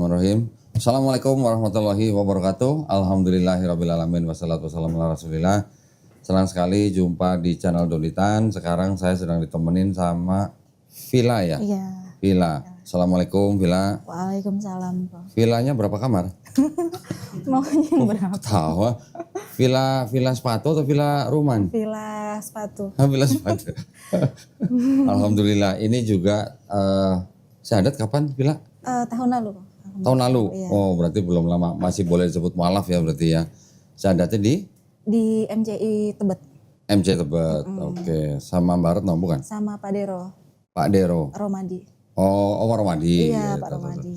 Bismillahirrahmanirrahim. Assalamualaikum warahmatullahi wabarakatuh. Alhamdulillahirrabbilalamin. Wassalatu wassalamu ala rasulillah. Senang sekali jumpa di channel Dolitan. Sekarang saya sedang ditemenin sama Villa ya? Iya. Villa. Assalamualaikum Villa. Waalaikumsalam. Villanya berapa kamar? Maunya berapa? Tahu. Villa sepatu atau villa rumah? Villa sepatu. Villa sepatu. Alhamdulillah. Ini juga syahadat kapan Villa? Tahun lalu. Tahun lalu? Iya. Oh berarti belum lama. Masih boleh disebut mualaf ya berarti ya. Syahadatnya Di MCI Tebet. MC Tebet. Oke. Sama Mbak Retno bukan? Sama Pak Dero. Pak Dero. Romadi. Oh Omar Romadi. Iya, Gitu. Pak Romadi.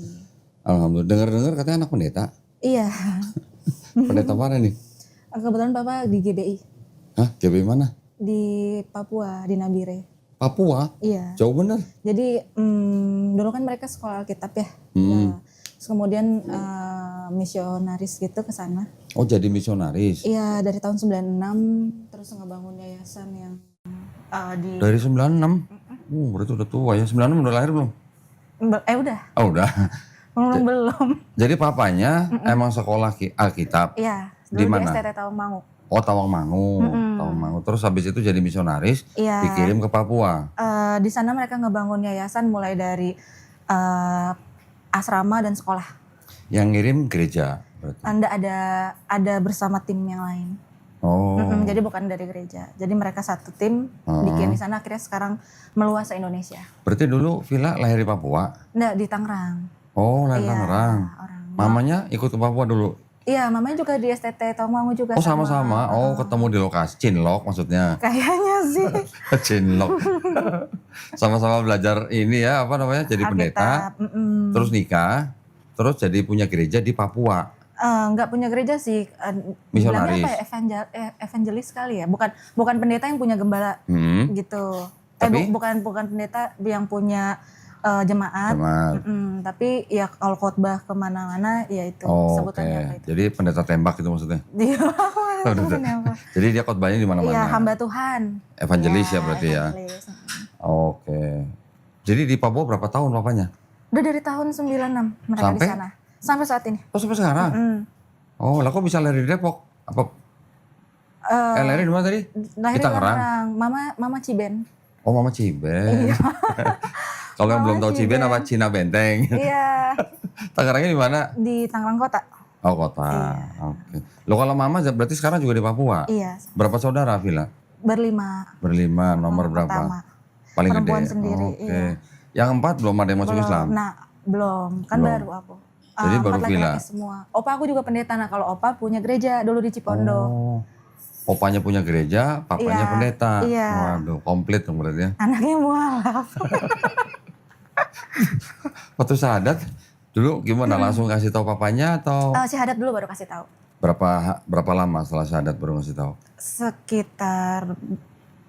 Alhamdulillah. Dengar-dengar katanya anak pendeta. Iya. Pendeta mana nih? Kebetulan Bapak di GBI. Hah? GBI mana? Di Papua, di Nabire. Papua? Iya. Jauh bener. Jadi dulu kan mereka sekolah Alkitab ya. Nah, terus kemudian misionaris gitu ke sana. Oh jadi misionaris? Iya, dari tahun 96 terus ngebangun yayasan yang di... Dari 96? Berarti udah tua ya. 96 udah lahir belum? Udah. Oh udah. Belum. Jadi papanya emang sekolah Alkitab? Iya. Di Dulu mana? di STT Tawangmangu. Oh Tawangmangu. Tawangmangu. Terus habis itu jadi misionaris Iya. dikirim ke Papua? Di sana mereka ngebangun yayasan mulai dari asrama dan sekolah. Yang ngirim gereja berarti? Anda ada bersama tim yang lain. Oh. Jadi bukan dari gereja. Jadi mereka satu tim dikirim di sana, akhirnya sekarang meluas se Indonesia. Berarti dulu Villa lahir di Papua? Enggak, di Tangerang. Oh lahir Iya, Tangerang. Mamanya ikut ke Papua dulu? Iya, mamanya juga di STT Tawangmangu juga. Oh sama-sama. Oh ketemu di lokasi Cinlok maksudnya? Kayaknya sih. Cinlok. Sama-sama belajar ini ya apa namanya jadi pendeta. Terus nikah. Terus jadi punya gereja di Papua. Enggak punya gereja sih. Misionaris. Bilangnya apa ya? Evangelis kali ya. Bukan pendeta yang punya gembala gitu. Tapi? Bukan pendeta yang punya jemaat. Tapi ya kalau khotbah kemana-mana ya itu sebutannya apa itu. Jadi pendeta tembak itu maksudnya? Iya. Jadi dia khotbahnya di mana-mana? Iya, hamba Tuhan. Evangelis ya berarti ya? Evangelis. Oke. Jadi di Papua berapa tahun papanya? Udah dari tahun 96 mereka Sampai? di sana. Sampai saat ini. Oh sampai sekarang? Oh lah kok bisa lahir di Depok? Apa? Lahir di mana tadi? Lahir di Tangerang? Mama Ciben. Oh Mama Ciben. Kalau yang belum tahu Ciben apa Cina Benteng? Iya. Tangerangnya di mana? Di Tangerang Kota. Oh kota. Oke. Lo kalau Mama berarti sekarang juga di Papua? Iya. Berapa saudara Villa? Berlima. Nomor berapa? Pertama. Paling Perempuan gede. sendiri. Oke. Iya. Yang empat belum ada yang masuk Islam? Nah, belum. Kan Belum. baru aku. Jadi baru laki-laki Villa? semua. Opa aku juga pendeta. Nah kalau Opa punya gereja dulu di Cipondo. Oh. Opanya punya gereja, papanya Iya, pendeta. iya. Waduh, komplit dong berarti ya. Anaknya mualaf. Waktu syahadat dulu gimana? Langsung kasih tahu papanya atau Syahadat dulu baru kasih tahu. berapa lama setelah syahadat baru kasih tahu? Sekitar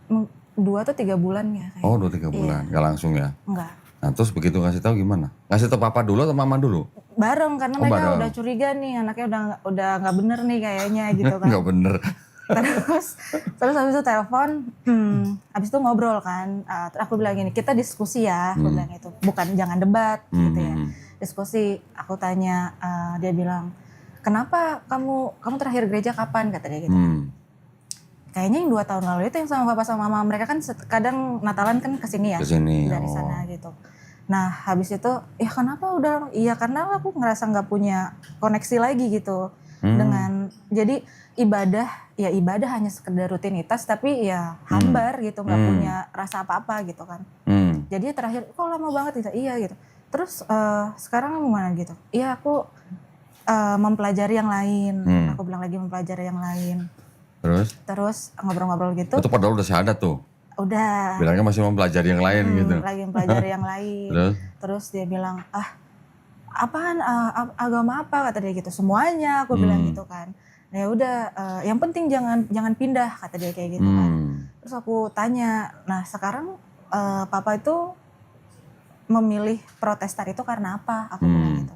2 atau 3 bulan ya kayaknya. Oh 2-3 bulan, nggak langsung ya? Enggak. Nah terus begitu ngasih tahu gimana? Ngasih tahu papa dulu atau mama dulu? Bareng karena mereka bareng. udah curiga nih anaknya udah nggak bener nih kayaknya gitu kan. Nggak bener. Terus habis itu telepon, habis itu ngobrol kan. Terus aku bilang gini, kita diskusi ya, aku bilang itu, bukan jangan debat gitu ya. Diskusi, aku tanya, dia bilang, kenapa kamu terakhir gereja kapan, kata dia gitu. Kayaknya yang 2 tahun lalu itu yang sama papa sama mama, mereka kan kadang Natalan kan kesini ya, Kesini, dari sana gitu. Nah habis itu, ya kenapa udah, iya karena aku ngerasa nggak punya koneksi lagi gitu. Dengan, jadi ibadah hanya sekedar rutinitas tapi ya hambar gitu, nggak punya rasa apa-apa gitu kan. Jadi terakhir, kok lama banget gitu, iya gitu. Terus sekarang gimana gitu, iya aku mempelajari yang lain, aku bilang lagi mempelajari yang lain. Terus ngobrol-ngobrol gitu. Itu padahal udah syahadat tuh? Udah. Bilangnya masih mau mempelajari yang lain gitu? Lagi mempelajari yang lain. Terus dia bilang, apaan agama apa, kata dia gitu. Semuanya aku bilang gitu kan. Nah ya udah, yang penting jangan pindah, kata dia kayak gitu kan. Terus aku tanya, nah sekarang papa itu memilih Protestan itu karena apa, aku bilang gitu.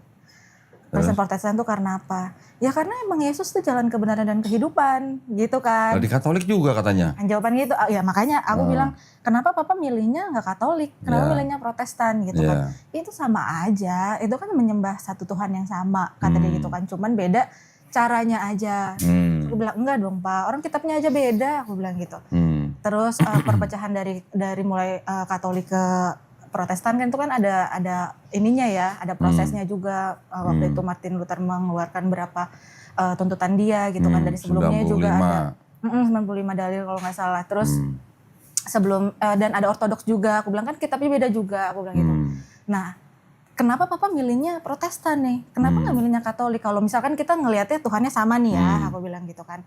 Kristen Protestan tuh karena apa? Ya karena emang Yesus tuh jalan kebenaran dan kehidupan gitu kan. Di Katolik juga katanya. Jawaban gitu, ya makanya aku bilang kenapa papa milihnya nggak Katolik, kenapa milihnya Protestan gitu kan? Itu sama aja, itu kan menyembah satu Tuhan yang sama kata dia gitu kan, cuman beda caranya aja. Aku bilang enggak dong pak, orang kitabnya aja beda, aku bilang gitu. Terus perpecahan dari mulai Katolik ke Protestan kan itu kan ada ininya ya, ada prosesnya juga. Waktu itu Martin Luther mengeluarkan berapa tuntutan dia gitu kan, dari sebelumnya 95. Juga ada 95 dalil kalau nggak salah. Terus sebelum dan ada Ortodoks juga, aku bilang kan kitabnya beda juga, aku bilang gitu. Nah, kenapa papa milihnya Protestan nih? Kenapa nggak milihnya Katolik? Kalau misalkan kita ngelihatnya Tuhannya sama nih ya, aku bilang gitu kan.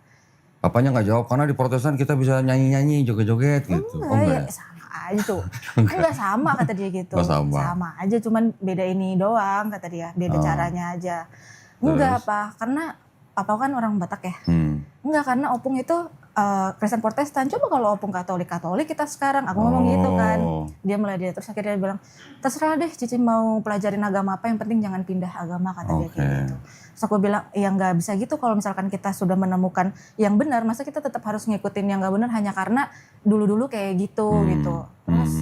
Papanya nggak jawab karena di Protestan kita bisa nyanyi-nyanyi, joget-joget gitu. Enggak ya, sama aja tuh. Enggak sama kata dia gitu. Sama aja, cuman beda ini doang kata dia, beda caranya aja. Enggak apa, karena papa kan orang Batak ya. Enggak, karena opung itu Kristen Protestan. Coba kalau opung Katolik kita sekarang, aku ngomong gitu kan. Dia mulai terus akhirnya dia bilang, terserah deh Cici mau pelajarin agama apa, yang penting jangan pindah agama kata dia kayak gitu. Terus aku bilang, ya nggak bisa gitu kalau misalkan kita sudah menemukan yang benar, masa kita tetap harus ngikutin yang nggak benar hanya karena dulu-dulu kayak gitu gitu. Terus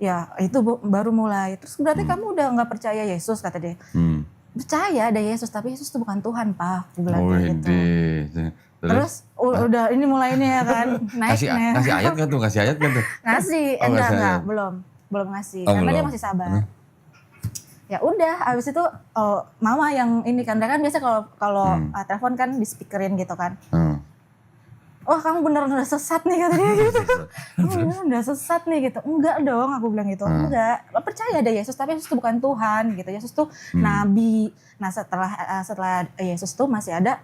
ya itu baru mulai. Terus berarti kamu udah nggak percaya Yesus kata dia. Percaya ada Yesus, tapi Yesus itu bukan Tuhan pak, aku bilang gitu. Terus udah ini mulai ini ya kan, naik nih. Ngasih ayat nggak tuh? Ngasih, enggak, belum ngasih, karena dia masih sabar. Ya udah, abis itu mama yang ini kan biasa kalau telepon kan di speakerin gitu kan. Wah kamu beneran udah sesat nih kata dia gitu. Kamu beneran udah sesat nih gitu. Enggak dong, aku bilang gitu. Enggak, percaya ada Yesus, tapi Yesus itu bukan Tuhan gitu. Yesus tuh nabi. Nah setelah Yesus tuh masih ada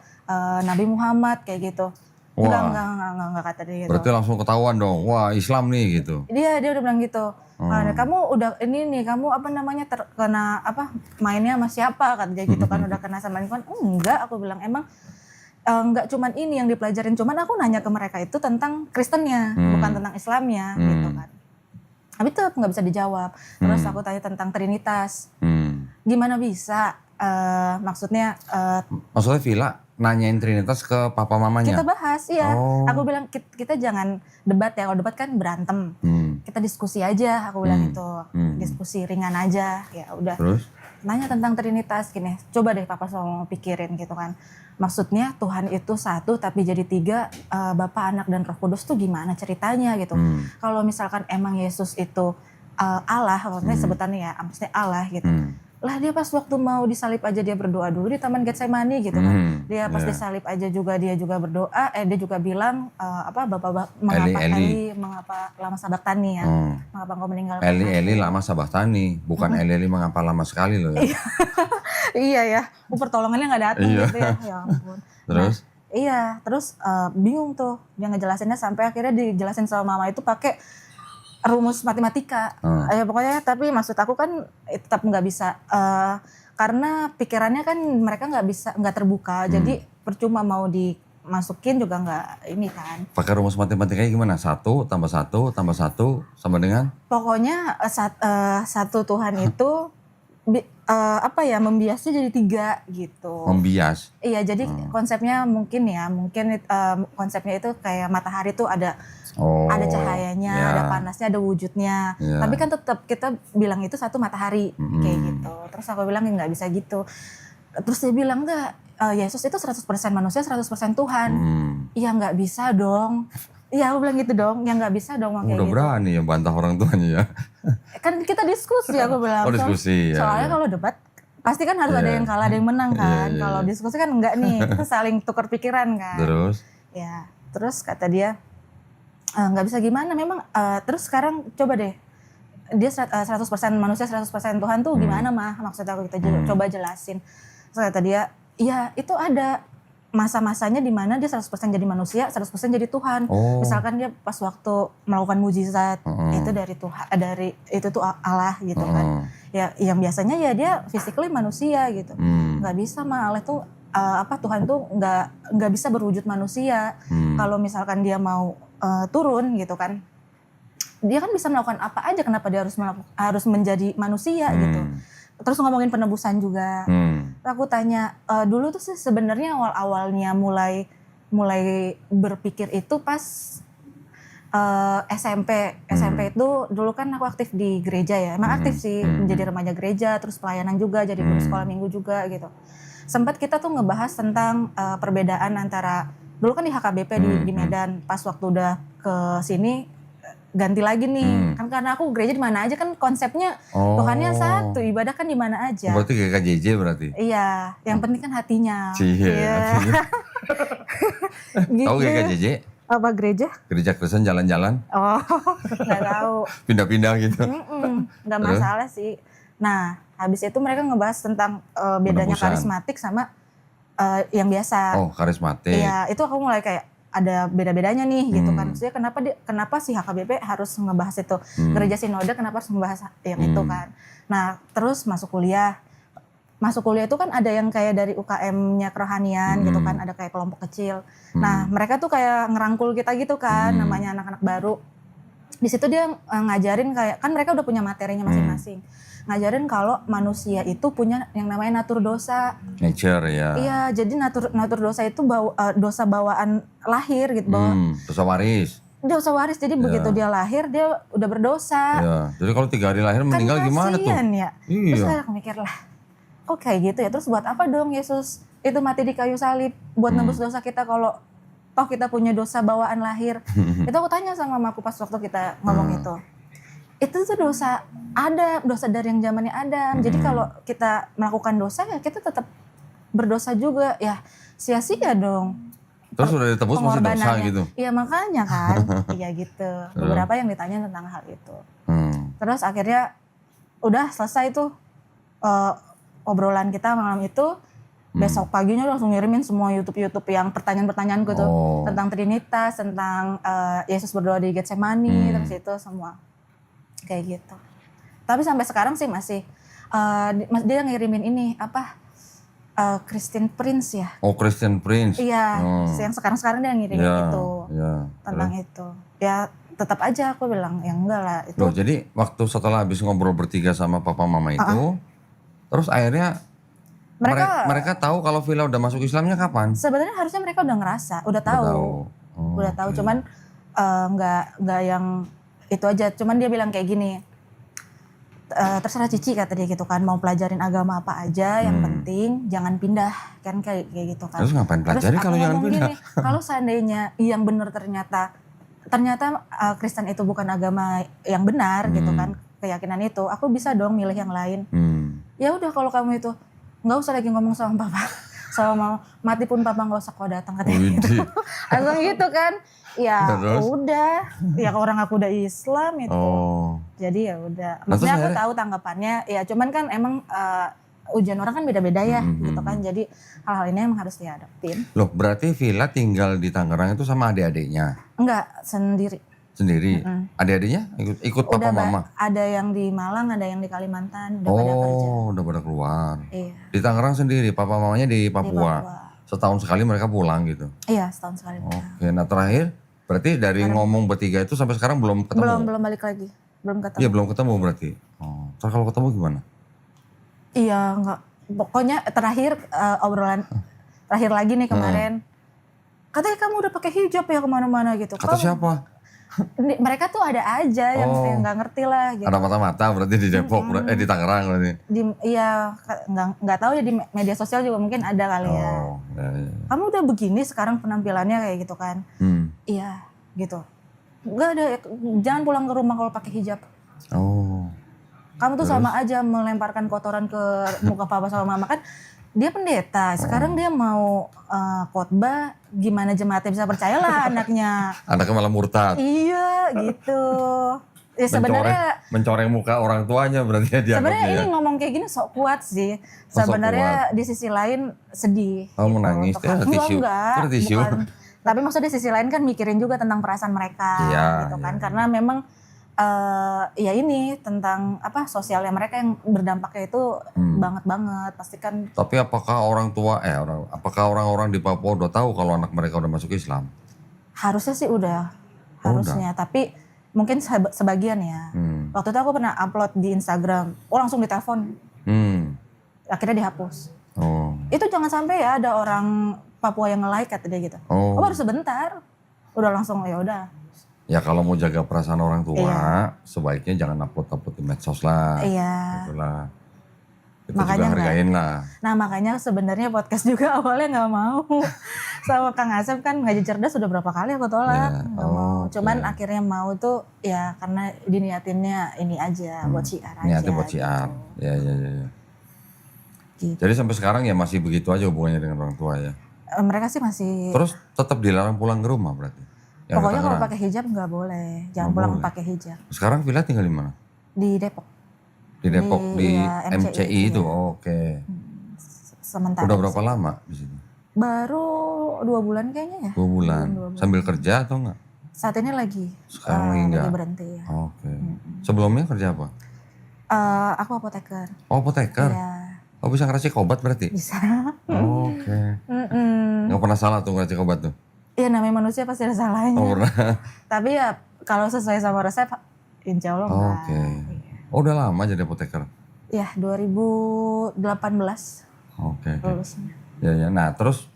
Nabi Muhammad kayak gitu. Enggak kata dia gitu. Berarti langsung ketahuan dong, wah Islam nih gitu. Dia udah bilang gitu. Kamu udah ini nih, kamu terkena mainnya sama siapa kata dia gitu kan, udah kena sama lingkungan. Enggak, aku bilang emang enggak cuman ini yang dipelajarin, cuman aku nanya ke mereka itu tentang Kristennya, bukan tentang Islamnya gitu kan. Tapi itu nggak bisa dijawab. Terus aku tanya tentang Trinitas. Gimana bisa? Maksudnya Villa nanyain Trinitas ke papa mamanya? Kita bahas, iya. Aku bilang kita jangan debat ya, kalau debat kan berantem. Kita diskusi aja, aku bilang itu. Diskusi ringan aja, ya udah. Terus? Nanya tentang Trinitas gini, coba deh papa selalu pikirin gitu kan. Maksudnya Tuhan itu satu tapi jadi tiga, Bapa, Anak, dan Roh Kudus tuh gimana ceritanya gitu. Kalau misalkan emang Yesus itu Allah, maksudnya sebutannya ya, maksudnya Allah gitu. Lah dia pas waktu mau disalib aja dia berdoa dulu di Taman Getsemani gitu kan. Dia pas disalib aja dia juga berdoa, dia juga bilang Bapak mengapa Eli mengapa lama sabaktani ya. Mengapa engkau meninggalkan Eli lama sabaktani, bukan Eli mengapa lama sekali loh ya. Iya ya, pertolongannya nggak datang gitu ya. Ya ampun. Terus? Terus bingung tuh dia ngejelasinnya sampai akhirnya dijelasin sama mama itu pakai rumus matematika. Ya pokoknya, tapi maksud aku kan tetap nggak bisa karena pikirannya kan mereka nggak terbuka, jadi percuma mau dimasukin juga nggak ini kan. Pakai rumus matematikanya gimana? 1 tambah 1 tambah 1 sama dengan? Pokoknya satu Tuhan itu membiasnya jadi 3 gitu. Membias? Iya, jadi konsepnya mungkin konsepnya itu kayak matahari tuh ada cahayanya, ada panasnya, ada wujudnya. Tapi kan tetap kita bilang itu satu matahari kayak gitu. Terus aku bilang nggak bisa gitu. Terus dia bilang enggak, Yesus itu 100% manusia, 100% Tuhan. Iya nggak bisa dong. Iya aku bilang gitu dong, ya nggak bisa dong kayak udah gitu. Berani ya bantah orang tuanya ya. Kan kita diskusi aku bilang. Diskusi ya. Soalnya kalau debat pasti kan harus ada yang kalah, ada yang menang kan. Kalau diskusi kan enggak nih, kita saling tukar pikiran kan. Terus? Ya, terus kata dia, nggak bisa gimana memang, terus sekarang coba deh, dia 100% manusia 100% Tuhan tuh gimana mah, maksud aku kita coba jelasin. Terus kata dia, iya itu ada masa-masanya di mana dia 100% jadi manusia, 100% jadi Tuhan. Misalkan dia pas waktu melakukan mujizat, itu dari Tuhan, itu tuh Allah gitu kan. Ya yang biasanya ya dia physically manusia gitu. Nggak bisa mah Allah tuh Tuhan tuh nggak bisa berwujud manusia. Kalau misalkan dia mau turun gitu kan, dia kan bisa melakukan apa aja, kenapa dia harus menjadi manusia gitu. Terus ngomongin penebusan juga. Aku tanya, dulu tuh sih sebenarnya awal-awalnya mulai berpikir itu pas SMP itu dulu kan aku aktif di gereja ya. Emang aktif sih menjadi remaja gereja, terus pelayanan juga, jadi guru sekolah minggu juga gitu. Sempat kita tuh ngebahas tentang perbedaan antara dulu kan di HKBP di Medan, pas waktu udah ke sini ganti lagi nih. Kan karena aku gereja di mana aja kan konsepnya Tuhannya satu, ibadah kan di mana aja. Berarti kayak KJJ berarti? Iya, yang penting kan hatinya. Iya. Gitu. Tahu gak KJJ? Apa gereja? Gereja Kristen jalan-jalan, Oh, nggak tahu. pindah-pindah gitu. Nggak masalah sih. Nah, habis itu mereka ngebahas tentang bedanya Penebusan. karismatik sama yang biasa. Oh, karismatik. Iya, itu aku mulai kayak ada beda-bedanya nih gitu kan. Maksudnya kenapa sih HKBP harus ngebahas itu? Gereja Sinode kenapa harus ngebahas yang itu kan? Nah, terus masuk kuliah. Masuk kuliah itu kan ada yang kayak dari UKM-nya kerohanian gitu kan, ada kayak kelompok kecil. Nah, mereka tuh kayak ngerangkul kita gitu kan, namanya anak-anak baru. Di situ dia ngajarin kayak, kan mereka udah punya materinya masing-masing. Ngajarin kalau manusia itu punya yang namanya natur dosa. Nature ya. Iya, jadi natur dosa itu dosa bawaan lahir gitu. Dosa waris. Dosa waris, jadi begitu dia lahir dia udah berdosa. Ya. Jadi kalau 3 hari lahir meninggal Kan gimana tuh? kasihan ya. Iya. Terus aku mikir lah, kok kayak gitu ya? Terus buat apa dong Yesus itu mati di kayu salib? Buat nembus dosa kita kalau toh kita punya dosa bawaan lahir. Itu aku tanya sama mamaku pas waktu kita ngomong itu. Itu tuh dosa Adam, dosa dari yang zamannya Adam. Jadi kalau kita melakukan dosa ya kita tetap berdosa juga. Ya sia-sia dong. Terus udah ditebus masih dosa pengorbanannya. gitu? Iya makanya kan. Iya gitu. Beberapa yang ditanya tentang hal itu. Terus akhirnya udah selesai tuh obrolan kita malam itu. Besok paginya langsung ngirimin semua YouTube yang pertanyaan-pertanyaanku tuh tentang Trinitas, tentang Yesus berdoa di Getsemani, terus itu semua kayak gitu. Tapi sampai sekarang sih masih dia ngirimin ini apa Christian Prince ya? Oh, Christian Prince. Iya, yang sekarang dia ngirimin itu tentang itu. Ya tetap aja aku bilang ya enggak lah itu. Loh, jadi waktu setelah habis ngobrol bertiga sama papa mama itu, terus akhirnya mereka tahu kalau Villa udah masuk Islamnya kapan? Sebenarnya harusnya mereka udah ngerasa, udah tahu. Udah tahu, cuman nggak yang itu aja. Cuman dia bilang kayak gini, terserah Cici kata dia gitu kan, mau pelajarin agama apa aja, yang penting jangan pindah kan kayak gitu kan. Terus ngapain pelajari kalau jangan pindah? Kalau seandainya yang benar ternyata Kristen itu bukan agama yang benar gitu kan, keyakinan itu, aku bisa dong milih yang lain. Ya udah kalau kamu itu nggak usah lagi ngomong sama papa, sama mau mati pun papa nggak usah kau datang katanya gitu. Langsung gitu kan, ya udah, ya orang aku udah Islam itu, jadi ya udah. Maksudnya aku tahu tanggapannya, ya cuman kan emang ujian orang kan beda-beda ya, gitu kan. Jadi hal-hal ini emang harus dihadapin. Loh, berarti Villa tinggal di Tangerang itu sama adik-adiknya? Enggak, sendiri. Sendiri? Adik-adiknya ikut papa mama? Ada yang di Malang, ada yang di Kalimantan, udah pada kerja. Udah pada keluar. Iya. Di Tangerang sendiri, papa mamanya di Papua. Setahun sekali mereka pulang gitu? Iya, setahun sekali. Oke, nah terakhir berarti dari ngomong bertiga itu sampai sekarang belum ketemu? Belum balik lagi, belum ketemu. Iya, belum ketemu berarti. Terus kalau ketemu gimana? Iya, enggak. Pokoknya terakhir obrolan terakhir lagi nih kemarin. Katanya kamu udah pakai hijab ya kemana-mana gitu. Kata siapa? Mereka tuh ada aja yang nggak ngerti lah gitu. Ada mata-mata berarti di Depok, di Tangerang berarti. Iya, nggak tahu ya di media sosial juga mungkin ada kali ya. Kamu udah begini sekarang penampilannya kayak gitu kan? Iya, gitu. Nggak ada, jangan pulang ke rumah kalau pakai hijab. Kamu tuh sama aja melemparkan kotoran ke muka papa sama mama kan. Dia pendeta, sekarang dia mau khotbah, gimana jemaatnya bisa percayalah anaknya. Anaknya malah murtad. Iya gitu. Ya sebenarnya mencoreng muka orang tuanya berarti ya dia. Sebenarnya ini ngomong kayak gini sok kuat sih. Sebenarnya di sisi lain sedih. Oh gitu. Menangis, enggak, bukan. Tapi maksudnya di sisi lain kan mikirin juga tentang perasaan mereka gitu kan. Karena memang ya ini tentang apa sosialnya mereka yang berdampaknya itu banget pasti kan. Tapi apakah apakah orang-orang di Papua udah tahu kalau anak mereka udah masuk Islam? Harusnya sih udah, harusnya. Tapi mungkin sebagian ya. Waktu itu aku pernah upload di Instagram, langsung ditelepon. Akhirnya dihapus. Itu jangan sampai ya ada orang Papua yang nge-like kata dia gitu. Oh. Baru sebentar. Udah langsung ya udah. Ya kalau mau jaga perasaan orang tua, Iya. sebaiknya jangan upload di medsos lah. Iya. Itulah. Kita Makanya juga hargain lah. Nah makanya sebenarnya podcast juga awalnya nggak mau. Sama Kang Asep kan Ngaji Cerdas sudah berapa kali aku tolak. Ya, Nggak mau. oke. Cuman akhirnya mau tuh ya karena diniatinnya ini aja buat syiar aja. Niatnya buat syiar. gitu. Ya. Gitu. Jadi sampai sekarang ya masih begitu aja hubungannya dengan orang tua ya. Mereka sih masih. Terus tetap dilarang pulang ke rumah berarti? Yang Pokoknya di kalau Tangerang. pakai hijab nggak boleh. Jangan Nggak pulang boleh. pakai hijab. Sekarang Villa tinggal di mana? Di Depok. Di Depok, di iya, MCI itu. iya. Oke. Sementara. Udah berapa lama di situ? Baru 2 bulan kayaknya ya. 2 bulan. 2 bulan. Sambil kerja atau enggak? Saat ini lagi. Sekarang lagi enggak? berhenti ya. Oke. Sebelumnya kerja apa? Aku apoteker. Oh, apoteker. Ya Oh, bisa ngeracik obat berarti? bisa. Oke. Nggak pernah salah tuh ngeracik obat tuh? Iya namanya manusia pasti ada salahnya. Oh, pernah. Tapi ya kalau sesuai sama resep, insya Allah enggak. Oke. Oh, udah lama jadi apoteker? Ya 2018 Oke. lulusnya. Ya. Nah, terus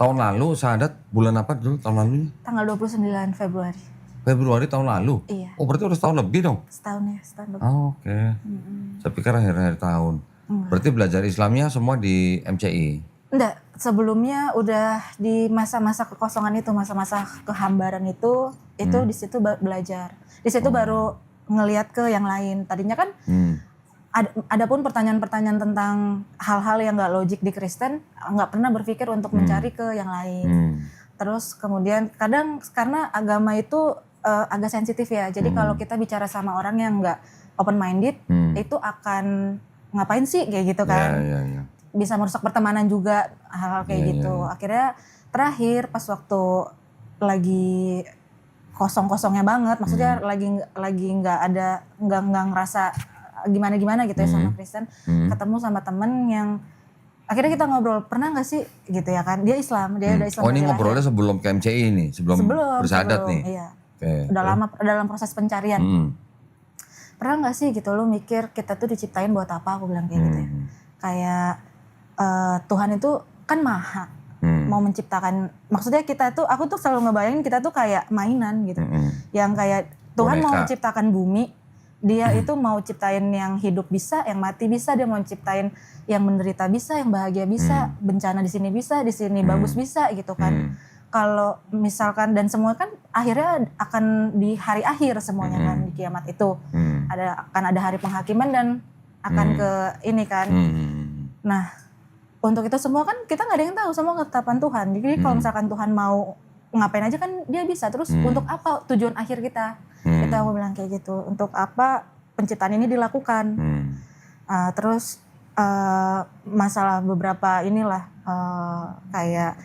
tahun lalu Sahadat bulan apa dulu tahun lalunya? Tanggal 29 Februari. Februari tahun lalu? Iya, Oh, berarti udah setahun lebih dong? setahun lebih. Oke. Saya pikir akhir-akhir tahun. Berarti belajar Islamnya semua di MCI? Enggak, sebelumnya udah di masa-masa kekosongan itu, masa-masa kehambaran itu di situ belajar. Di situ baru ngelihat ke yang lain. Tadinya kan ada pun pertanyaan-pertanyaan tentang hal-hal yang nggak logik di Kristen, nggak pernah berpikir untuk mencari ke yang lain. Terus kemudian kadang karena agama itu agak sensitif ya, jadi kalau kita bicara sama orang yang nggak open minded, itu akan ngapain sih kayak gitu kan? Ya. Bisa merusak pertemanan juga hal-hal kayak gitu. Akhirnya terakhir pas waktu lagi kosong-kosongnya banget, maksudnya lagi nggak ngerasa gimana gitu ya sama Kristen, ketemu sama temen yang akhirnya kita ngobrol, pernah nggak sih gitu ya kan? Dia Islam, dia udah Islam. Oh, ini dari ngobrolnya lahir. sebelum ke MCI ini, sebelum bersahadat nih? Iya. Oke. Udah lama dalam proses pencarian. Pernah nggak sih gitu lo mikir kita tuh diciptain buat apa? Aku bilang kayak gitu ya. Kayak Tuhan itu kan maha, mau menciptakan, maksudnya kita tuh, aku tuh selalu ngebayangin kita tuh kayak mainan gitu, yang kayak Tuhan mau menciptakan bumi, dia itu mau ciptain yang hidup bisa, yang mati bisa, dia mau ciptain yang menderita bisa, yang bahagia bisa, bencana di sini bisa, di sini bagus bisa gitu kan. Kalau misalkan dan semua kan akhirnya akan di hari akhir semuanya kan, di kiamat itu akan ada hari penghakiman dan akan ke ini kan. Nah untuk itu semua kan kita nggak ada yang tahu, semua ketetapan Tuhan. Jadi kalau misalkan Tuhan mau ngapain aja kan dia bisa. Terus untuk apa tujuan akhir kita? Itu aku bilang kayak gitu. Untuk apa penciptaan ini dilakukan? Terus masalah beberapa inilah kayak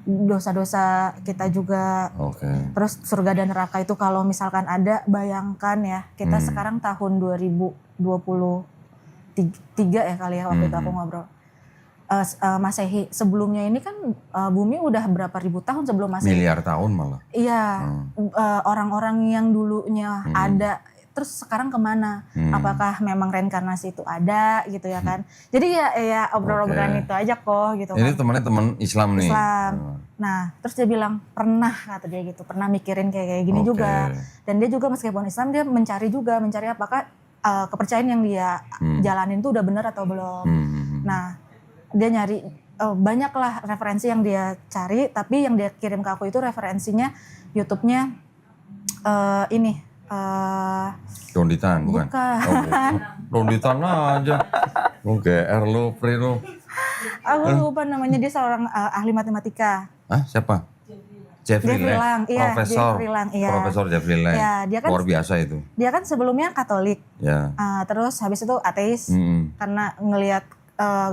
dosa-dosa kita juga. Terus surga dan neraka itu kalau misalkan ada, bayangkan ya kita sekarang tahun 2023 ya kali ya waktu itu aku ngobrol. Masehi sebelumnya ini kan bumi udah berapa ribu tahun sebelum Masehi. Miliar tahun malah. Iya, orang-orang yang dulunya ada, terus sekarang kemana? Apakah memang reinkarnasi itu ada gitu ya kan? Jadi ya obrol-obrolan itu aja kok gitu kan. Ini temannya teman Islam nih. Islam. Nah, terus dia bilang pernah kata dia gitu, pernah mikirin kayak gini juga. Dan dia juga meskipun Islam dia mencari apakah kepercayaan yang dia jalanin itu udah benar atau belum. Nah, dia nyari banyaklah referensi yang dia cari, tapi yang dia kirim ke aku itu referensinya YouTube-nya ini. Donditan bukan? Bukan. Donditan aja. Lu GR lu, Pri lu. Aku lupa namanya, dia seorang ahli matematika. Siapa? Jeffrey Lang. Iya, Profesor. Jeffrey Lang, iya. Profesor Jeffrey Lang. Ya, dia kan, luar biasa itu. Dia kan sebelumnya Katolik. Ya. Terus habis itu ateis. Karena ngelihat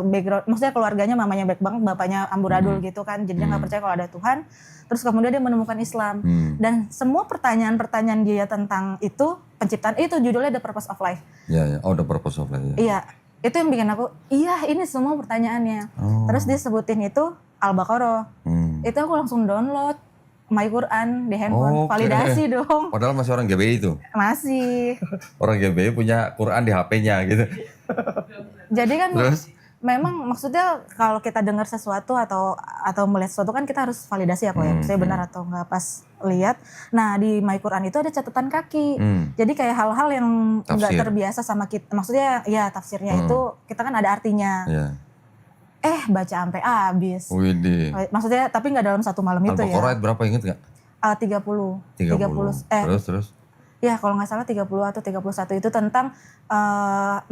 background, maksudnya keluarganya mamanya baik banget, bapaknya amburadul gitu kan. Jadi dia nggak percaya kalau ada Tuhan. Terus kemudian dia menemukan Islam. Dan semua pertanyaan-pertanyaan dia tentang itu, penciptaan itu judulnya The Purpose of Life. Iya. Oh, The Purpose of Life. Iya. Itu yang bikin aku, iya ini semua pertanyaannya. Terus dia sebutin itu Al-Baqarah. Itu aku langsung download My Quran di handphone, validasi dong. Padahal masih orang GBI itu. Masih. Orang GBI punya Quran di HP-nya gitu. Jadi kan Terus? memang maksudnya kalau kita dengar sesuatu atau melihat sesuatu kan kita harus validasi ya kok ya, saya benar atau enggak pas lihat. Nah di My Quran itu ada catatan kaki, jadi kayak hal-hal yang enggak terbiasa sama kita, maksudnya ya tafsirnya itu kita kan ada artinya. Baca sampai habis. Maksudnya tapi enggak dalam satu malam itu ya. Al-Baqarah ayat berapa inget gak? 30. Terus? Ya kalau nggak salah 30 atau 31 itu tentang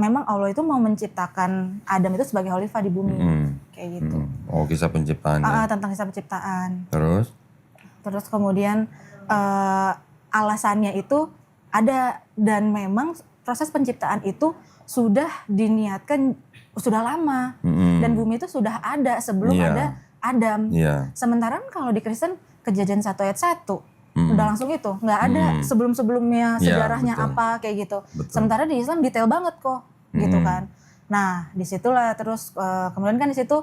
memang Allah itu mau menciptakan Adam itu sebagai khalifah di bumi. Kayak gitu. Oh kisah penciptaan. Tentang kisah penciptaan. Terus Kemudian alasannya itu ada, dan memang proses penciptaan itu sudah diniatkan sudah lama. Dan bumi itu sudah ada sebelum ada Adam. Sementara kalau di Kristen Kejadian 1 ayat 1 udah langsung itu, nggak ada sebelum-sebelumnya sejarahnya apa kayak gitu. Sementara di Islam detail banget kok, gitu kan. Nah disitulah terus kemudian kan di situ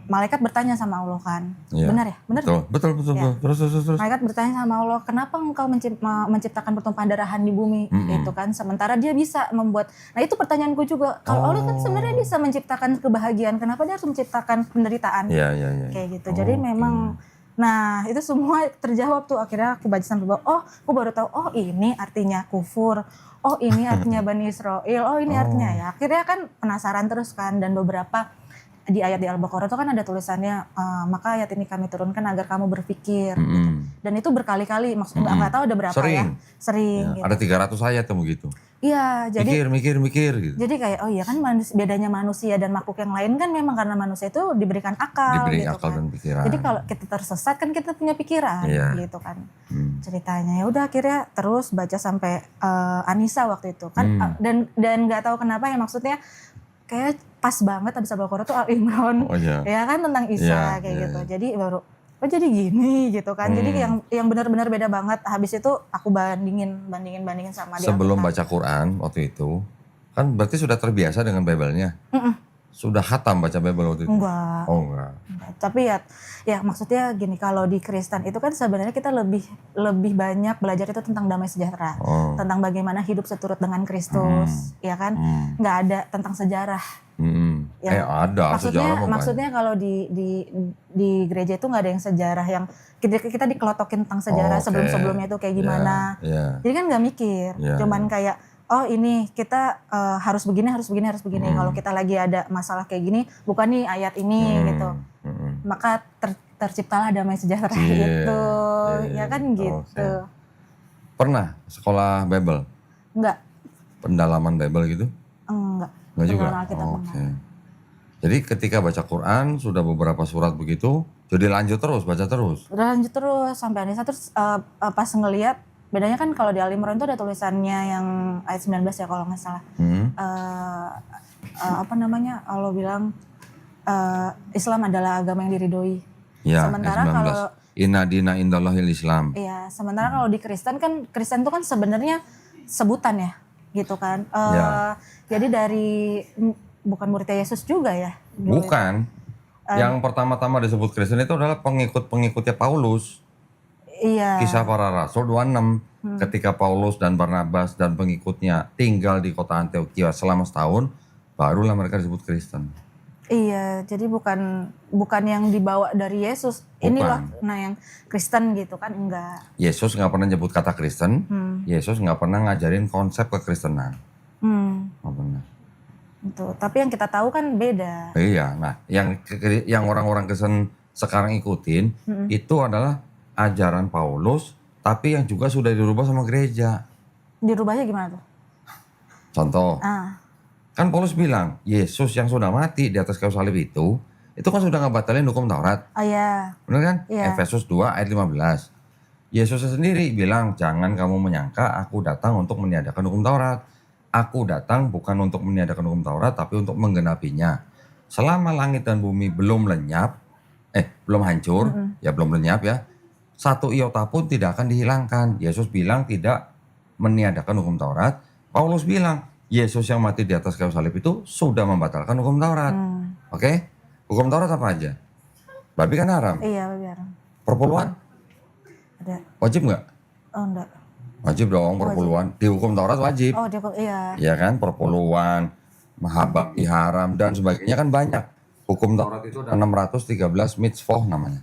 malaikat bertanya sama Allah kan, benar ya? Betul. Ya. Terus. Malaikat bertanya sama Allah, kenapa engkau menciptakan pertumpahan darahan di bumi, itu kan? Sementara dia bisa membuat, nah itu pertanyaanku juga, kalau Allah kan sebenarnya bisa menciptakan kebahagiaan, kenapa dia harus menciptakan penderitaan? Kayak gitu. Jadi memang nah itu semua terjawab tuh, akhirnya aku baca sampai bawah, oh aku baru tahu, oh ini artinya kufur, oh ini artinya Bani Israel, oh ini artinya ya. Akhirnya kan penasaran terus kan, dan beberapa di ayat di Al-Baqarah itu kan ada tulisannya, maka ayat ini kami turunkan agar kamu berpikir. Gitu. Dan itu berkali-kali, maksudnya nggak tahu ada berapa Sering. Ya, gitu. Ada 300 ayat yang begitu. Iya, jadi mikir gitu. Jadi kayak oh iya kan bedanya manusia dan makhluk yang lain kan memang karena manusia itu diberikan akal gitu akal kan. Dan pikiran. Jadi kalau kita tersesat kan kita punya pikiran gitu kan. Ceritanya ya udah akhirnya terus baca sampai Anisa waktu itu kan dan nggak tahu kenapa ya, maksudnya kayak pas banget abis Al-Baqarah tuh Al-Imran. Ya kan tentang Isa kayak gitu. Jadi baru oh jadi gini gitu kan. Jadi yang benar-benar beda banget. Habis itu aku bandingin sama dia. Sebelum baca Quran waktu itu, kan berarti sudah terbiasa dengan Bible-nya? Sudah khatam baca Bible waktu itu? Enggak. Oh enggak. Tapi ya maksudnya gini, kalau di Kristen itu kan sebenarnya kita lebih banyak belajar itu tentang damai sejahtera. Tentang bagaimana hidup seturut dengan Kristus, ya kan? Nggak ada tentang sejarah. Ya, ada maksudnya kalau di gereja itu nggak ada yang sejarah yang kita dikelotokin tentang sejarah sebelumnya itu kayak gimana. Jadi kan nggak mikir, cuman kayak oh ini kita harus begini. Kalau kita lagi ada masalah kayak gini, bukan nih ayat ini gitu. Maka terciptalah damai sejahtera gitu, ya kan gitu. Pernah sekolah Bible? Enggak. Pendalaman Bible gitu? Enggak juga. Jadi ketika baca Quran sudah beberapa surat begitu, jadi lanjut terus baca terus. Lanjut terus sampai Anissa, terus pas ngelihat bedanya kan kalau di Al-Imran itu ada tulisannya yang ayat 19 ya kalau nggak salah. Allah bilang Islam adalah agama yang diridhoi. Sementara kalau Inna dina indallahil Islam. Iya, sementara kalau di Kristen itu kan sebenarnya sebutan ya, gitu kan. Jadi dari bukan muridnya Yesus juga ya? Bukan. Yang pertama-tama disebut Kristen itu adalah pengikut-pengikutnya Paulus. Iya. Kisah Para Rasul 26. Ketika Paulus dan Barnabas dan pengikutnya tinggal di kota Antioquia selama setahun, barulah mereka disebut Kristen. Iya, jadi bukan yang dibawa dari Yesus. Ini loh, yang Kristen gitu kan, enggak. Yesus nggak pernah nyebut kata Kristen. Yesus nggak pernah ngajarin konsep kekristenan. Nggak pernah. Itu. Tapi yang kita tahu kan beda. Iya, nah yang orang-orang Kristen sekarang ikutin itu adalah ajaran Paulus, tapi yang juga sudah dirubah sama gereja. Dirubahnya gimana tuh? Contoh. Kan Paulus bilang, Yesus yang sudah mati di atas kayu salib itu kan sudah ngebatalin hukum Taurat. Oh iya. Benar kan? Iya. Efesus 2 ayat 15. Yesus sendiri bilang, jangan kamu menyangka aku datang untuk meniadakan hukum Taurat. Aku datang bukan untuk meniadakan hukum Taurat, tapi untuk menggenapinya. Selama langit dan bumi belum hancur, ya belum lenyap ya, satu iota pun tidak akan dihilangkan. Yesus bilang tidak meniadakan hukum Taurat. Paulus bilang, Yesus yang mati di atas kayu salib itu sudah membatalkan hukum Taurat. Oke? Hukum Taurat apa aja? Babi kan haram. Iya, babi haram. Perpuluhan? Ada. Wajib nggak? Oh, enggak. Wajib dong perpuluhan. Di hukum Taurat wajib. Oh, iya. Iya kan? Perpuluhan, mahabbati haram dan sebagainya kan banyak. Hukum Taurat itu ada 613 mitzvah namanya.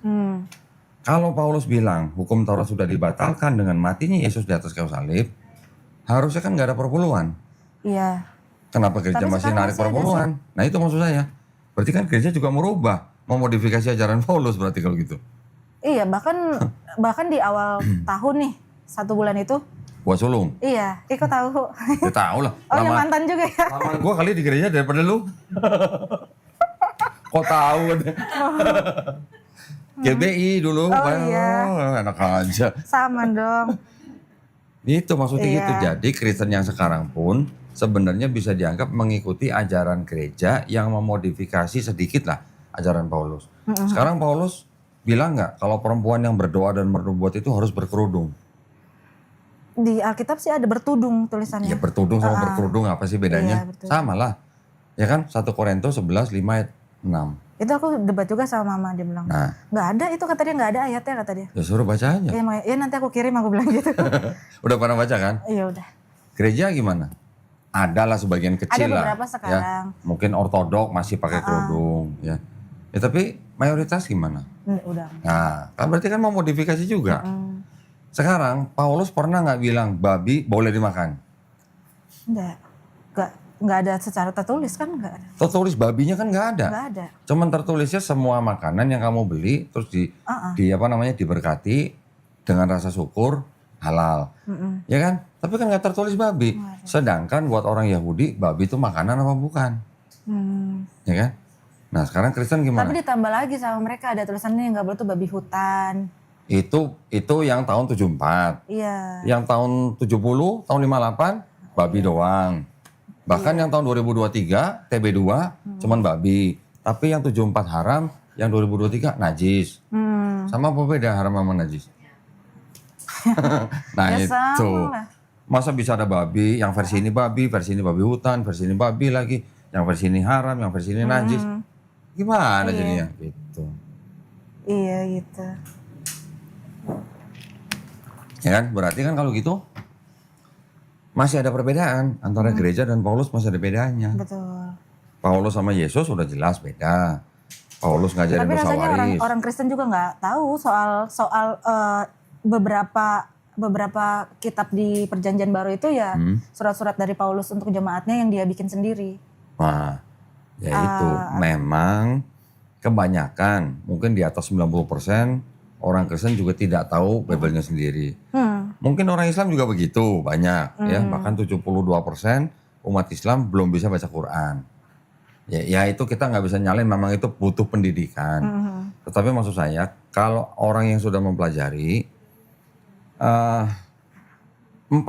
Kalau Paulus bilang hukum Taurat sudah dibatalkan dengan matinya Yesus di atas kayu salib, harusnya kan nggak ada perpuluhan. Iya. Kenapa gereja Tapi masih sekarang narik masih ada perpuluhan? Nah itu maksud saya. Berarti kan gereja juga merubah, memodifikasi ajaran Paulus berarti kalau gitu. Iya, bahkan di awal tahun nih, 1 bulan itu. Buat sulung. Iya, Iko tahu. Ya tahu lah. Oh, yang mantan juga ya. Lama gue kali di gereja daripada lu. Kok tahu? GBI dulu. Oh, iya. Enak aja. Sama dong. Itu maksudnya Iya. gitu. Jadi Kristen yang sekarang pun sebenarnya bisa dianggap mengikuti ajaran gereja yang memodifikasi sedikit lah ajaran Paulus. Sekarang Paulus bilang nggak kalau perempuan yang berdoa dan bernubuat itu harus berkerudung? Di Alkitab sih ada bertudung tulisannya. Ya bertudung sama berkerudung apa sih bedanya? Iya, betul. Sama lah. Ya kan 1 Korintus 11, 5, ayat 6. Itu aku debat juga sama mama, dia bilang. Nah, Nggak ada, itu kata dia nggak ada ayatnya, kata dia. ya suruh baca aja. Ya nanti aku kirim, aku bilang gitu. Udah pernah baca kan? Iya udah. Gereja gimana? Ada lah sebagian kecil lah. beberapa sekarang. Ya. Mungkin ortodok masih pakai kerudung. Ya. Ya tapi mayoritas gimana? Udah. Nah, kan berarti kan mau modifikasi juga. Sekarang Paulus pernah nggak bilang babi boleh dimakan? Nggak ada secara tertulis kan, nggak ada. Tertulis babinya kan nggak ada. Nggak ada. Cuman tertulisnya semua makanan yang kamu beli terus di apa namanya diberkati dengan rasa syukur halal. Ya kan? Tapi kan nggak tertulis babi. Sedangkan buat orang Yahudi babi itu makanan apa bukan? Ya kan? Nah sekarang Kristen gimana? Tapi ditambah lagi sama mereka ada tulisannya yang nggak boleh tuh babi hutan. Itu yang tahun 74. Iya. Yang tahun 70, tahun 58 babi doang. Bahkan yang tahun 2023 TB2 cuman babi. Tapi yang 74 haram, yang 2023 najis. Sama apa beda haram sama najis? Nah Ya itu. sama lah. Masa bisa ada babi, yang versi ini babi hutan, versi ini babi lagi. Yang versi ini haram, yang versi ini najis. Gimana jadinya? Gitu. Iya gitu. Ya kan? Berarti kan kalau gitu masih ada perbedaan antara gereja dan Paulus, masih ada bedanya. Betul. Paulus sama Yesus udah jelas beda. Paulus ngajarin Tapi dosa rasanya waris. orang Kristen juga nggak tahu soal beberapa kitab di Perjanjian Baru itu ya surat-surat dari Paulus untuk jemaatnya yang dia bikin sendiri. Nah, ya itu memang kebanyakan, mungkin di atas 90% orang Kristen juga tidak tahu Bible-nya sendiri. Mungkin orang Islam juga begitu, banyak ya, bahkan 72% umat Islam belum bisa baca Quran. Ya itu kita nggak bisa nyalain, memang itu butuh pendidikan. Tetapi maksud saya, kalau orang yang sudah mempelajari 4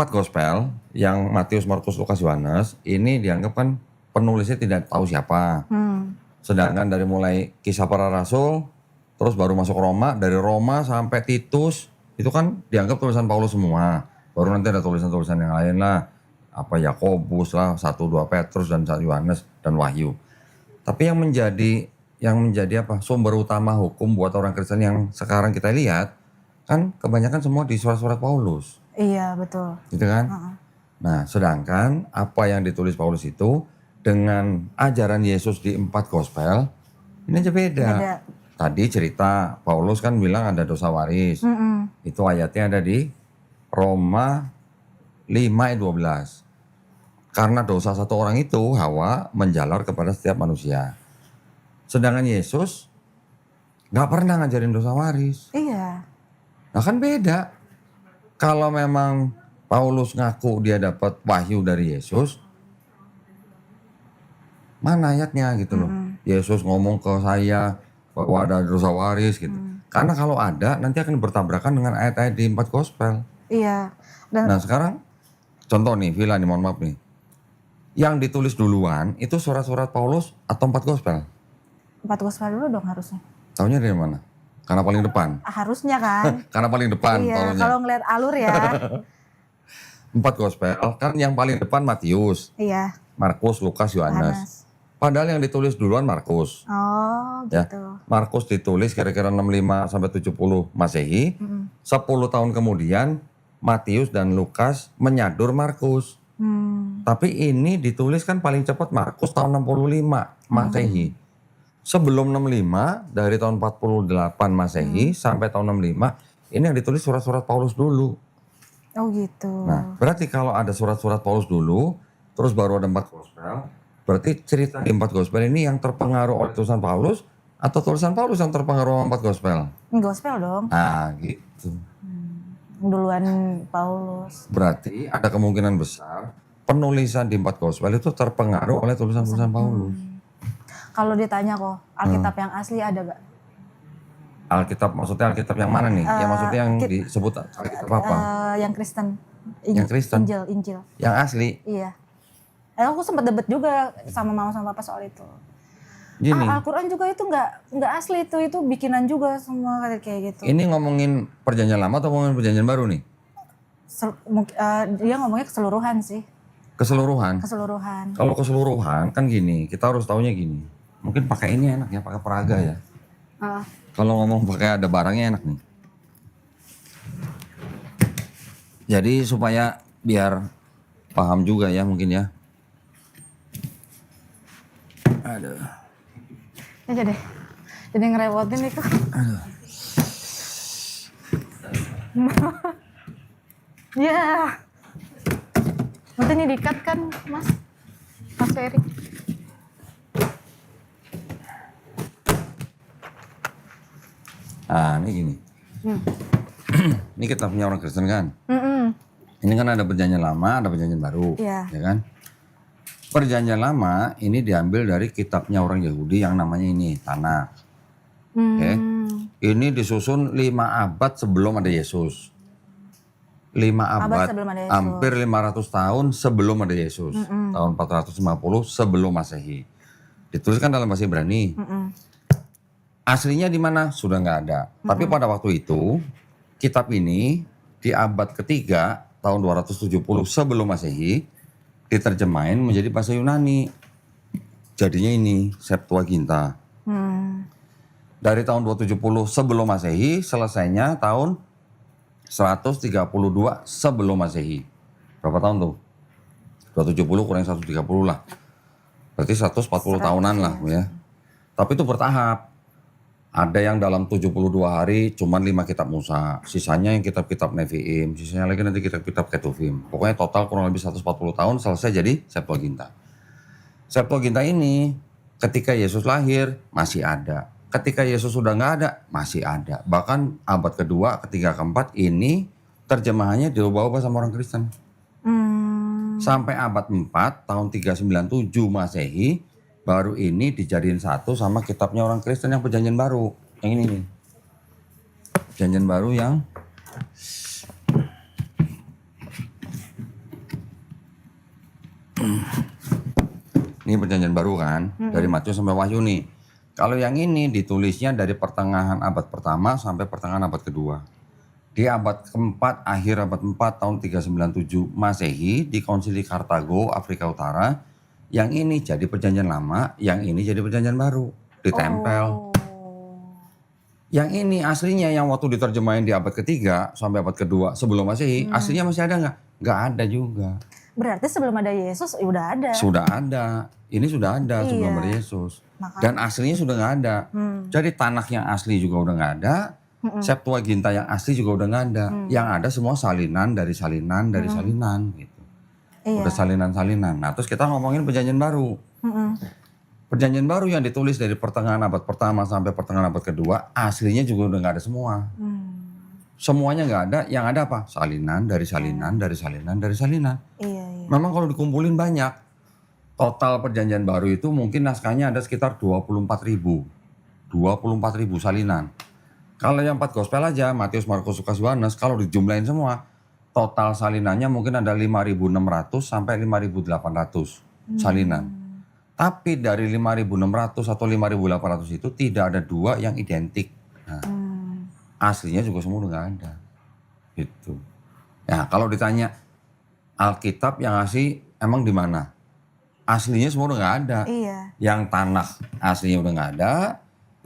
gospel yang Matius, Markus, Lukas, Yohanes ini dianggap kan penulisnya tidak tahu siapa. Sedangkan dari mulai Kisah Para Rasul, terus baru masuk Roma, dari Roma sampai Titus itu kan dianggap tulisan Paulus semua. Baru nanti ada tulisan-tulisan yang lain lah, apa Yakobus lah, 1-2 Petrus dan 1 Yohanes dan Wahyu. Tapi yang menjadi apa sumber utama hukum buat orang Kristen yang sekarang kita lihat kan kebanyakan semua di surat-surat Paulus. Iya betul. Gitu kan? Nah, sedangkan apa yang ditulis Paulus itu dengan ajaran Yesus di 4 gospel ini aja beda. Tadi cerita Paulus kan bilang ada dosa waris. Itu ayatnya ada di Roma 5 ayat 12. Karena dosa satu orang itu, Hawa menjalar kepada setiap manusia. Sedangkan Yesus gak pernah ngajarin dosa waris. Iya. Nah kan beda. Kalau memang Paulus ngaku dia dapat wahyu dari Yesus, mana ayatnya gitu loh. Yesus ngomong ke saya bahwa ada dosa waris gitu. Karena kalau ada nanti akan bertabrakan dengan ayat-ayat di 4 gospel. Iya. Nah sekarang contoh nih, Vila nih mohon maaf nih. Yang ditulis duluan itu surat-surat Paulus atau 4 gospel? 4 gospel dulu dong harusnya. Taunya dari mana? Karena paling depan. Harusnya kan. Karena paling depan Iya, Paulusnya. kalau ngeliat alur ya. 4 gospel kan yang paling depan Matius, Iya. Markus, Lukas, Yohanes. Padahal yang ditulis duluan Markus. Oh Ya. gitu. Markus ditulis kira-kira 65 sampai 70 Masehi. 10 tahun kemudian Matius dan Lukas menyadur Markus. Tapi ini ditulis kan paling cepat Markus tahun 65 Masehi. Sebelum 65 dari tahun 48 Masehi sampai tahun 65 ini yang ditulis surat-surat Paulus dulu. Oh gitu. Nah, berarti kalau ada surat-surat Paulus dulu, terus baru ada 4 gospel, berarti cerita di 4 gospel ini yang terpengaruh oleh tulisan Paulus atau tulisan Paulus yang terpengaruh oleh 4 gospel? Gospel dong. Ah, gitu. Duluan Paulus. Berarti ada kemungkinan besar penulisan di 4 gospel itu terpengaruh oleh tulisan-tulisan Paulus. Kalau ditanya kok, Alkitab yang asli ada gak? Alkitab, maksudnya Alkitab yang mana nih? Ya maksudnya yang disebut Alkitab apa? Yang Kristen. Yang Kristen? Injil. Yang asli? Iya. Aku sempat debat juga sama mama sama papa soal itu. Gini, Al-Quran juga itu nggak asli itu bikinan juga semua kayak gitu. ini ngomongin perjanjian lama atau ngomongin perjanjian baru nih? Dia ngomongnya keseluruhan sih. Keseluruhan? Keseluruhan. Kalau keseluruhan kan gini, kita harus taunya gini. Mungkin pakai ini enak ya, pakai peraga ya. Kalau ngomong pakai ada barangnya enak nih. Jadi supaya biar paham juga ya mungkin ya. Aduh. Ya deh. Jadi ngerepotin itu. Aduh. Ya. Nanti ini di-cut kan, Mas Ferry. Nah, ini gini. Ini kita punya orang Kristen kan. Ini kan ada perjanjian lama, ada perjanjian baru, Iya. ya kan? Perjanjian lama ini diambil dari kitabnya orang Yahudi yang namanya ini Tanakh. Oke. Ini disusun 5 abad sebelum ada Yesus. 5 abad sebelum ada Yesus. hampir 500 tahun sebelum ada Yesus. Tahun 450 sebelum Masehi. Dituliskan dalam bahasa Ibrani. Aslinya di mana? Sudah nggak ada. Tapi pada waktu itu kitab ini di abad ketiga tahun 270 sebelum Masehi diterjemahin menjadi bahasa Yunani. Jadinya ini Septuaginta. Dari tahun 270 sebelum Masehi selesainya tahun 132 sebelum Masehi. Berapa tahun tuh? 270 kurang 130 lah. Berarti 140 tahunan lah ya. Tapi itu bertahap. Ada yang dalam 72 hari cuman 5 kitab Musa. Sisanya yang kitab-kitab Nevi'im. Sisanya lagi nanti kitab-kitab Ketuvim. Pokoknya total kurang lebih 140 tahun selesai jadi Septuaginta. Septuaginta ini ketika Yesus lahir masih ada. Ketika Yesus sudah nggak ada masih ada. Bahkan abad kedua, ketiga, keempat ini terjemahannya diubah-ubah sama orang Kristen. Sampai abad 4 tahun 397 Masehi baru ini dijadiin satu sama kitabnya orang Kristen yang perjanjian baru. Yang ini nih. Perjanjian baru yang ini perjanjian baru kan. Dari Matius sampai Wahyu nih. Kalau yang ini ditulisnya dari pertengahan abad pertama sampai pertengahan abad kedua. Di abad keempat, akhir abad 4 tahun 397 Masehi di Konsili Kartago, Afrika Utara. Yang ini jadi perjanjian lama, yang ini jadi perjanjian baru. Ditempel. Yang ini aslinya yang waktu diterjemahin di abad ketiga sampai abad kedua sebelum Masehi, aslinya masih ada nggak? Nggak ada juga. Berarti sebelum ada Yesus udah ada. Sudah ada. Ini sudah ada sebelum ada Yesus. Makanya. Dan aslinya sudah nggak ada. Jadi Tanakh yang asli juga udah nggak ada. Septuaginta yang asli juga udah nggak ada. Yang ada semua salinan dari salinan dari salinan gitu. Iya. Udah salinan-salinan. Nah terus kita ngomongin perjanjian baru. Perjanjian baru yang ditulis dari pertengahan abad pertama sampai pertengahan abad kedua, aslinya juga udah nggak ada semua. Semuanya nggak ada, yang ada apa? Salinan dari salinan dari salinan dari salinan. Iya. Memang kalau dikumpulin banyak. Total perjanjian baru itu mungkin naskahnya ada sekitar 24.000. 24.000 salinan. Kalau yang 4 gospel aja, Matius, Markus, Lukas, Yohanes, kalau dijumlahin semua, total salinannya mungkin ada 5.600 sampai 5.800 salinan. Tapi dari 5.600 atau 5.800 itu tidak ada 2 yang identik. Nah, aslinya juga semua udah nggak ada. Gitu. Nah, kalau ditanya Alkitab yang asli emang di mana? Aslinya semua udah nggak ada. Iya. Yang Tanakh aslinya udah nggak ada.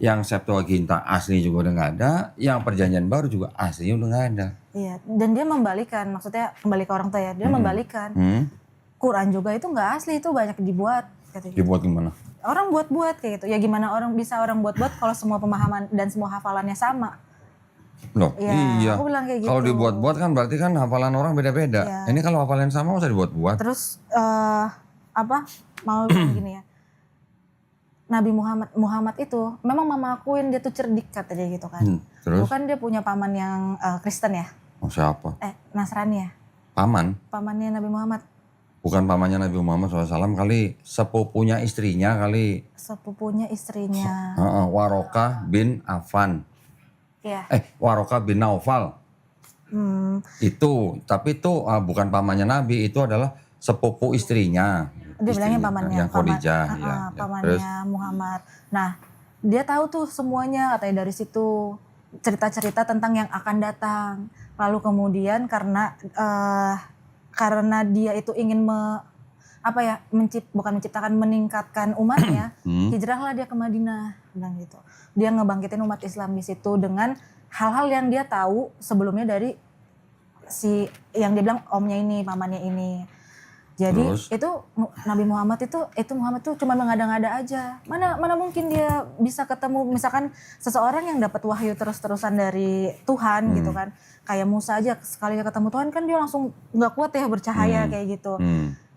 Yang Septuaginta aslinya juga udah nggak ada. Yang perjanjian baru juga aslinya udah nggak ada. Iya. Dan dia membalikan, maksudnya kembali ke orang tua ya. Dia membalikan. Quran juga itu nggak asli, itu banyak dibuat katanya. Dibuat gimana? Orang buat-buat kayak gitu. Ya gimana orang buat-buat kalau semua pemahaman dan semua hafalannya sama. Loh, Ya, iya. aku bilang kayak Kalau gitu. dibuat-buat kan berarti kan hafalan orang beda-beda. Iya. Ini kalau hafalan sama usah dibuat-buat. Terus mau bilang gini ya. Nabi Muhammad itu memang mama akuin dia tuh cerdik kata dia gitu kan. Terus? Bukan dia punya paman yang Kristen ya? Oh, siapa? Nasrani ya? Paman? Pamannya Nabi Muhammad. Bukan pamannya Nabi Muhammad SAW kali, sepupunya istrinya kali. Sepupunya istrinya. Warokah bin Affan. Iya. Warokah bin Naufal. Itu, tapi itu bukan pamannya Nabi, itu adalah sepupu istrinya. Dia bilangnya pamannya. Yang Khadijah. Pamannya Terus? Muhammad. Nah, dia tahu tuh semuanya katanya dari situ. Cerita-cerita tentang yang akan datang. Lalu kemudian karena dia itu ingin bukan meningkatkan umatnya, hijrahlah dia ke Madinah, bilang gitu. Dia ngebangkitin umat Islam di situ dengan hal-hal yang dia tahu sebelumnya dari yang dia bilang omnya ini, pamannya ini. Jadi Terus? itu Nabi Muhammad itu Muhammad tuh cuma mengada-ngada aja. Mana mungkin dia bisa ketemu misalkan seseorang yang dapat wahyu terus-terusan dari Tuhan gitu kan. Kayak Musa aja sekali ketemu Tuhan kan dia langsung nggak kuat ya bercahaya kayak gitu.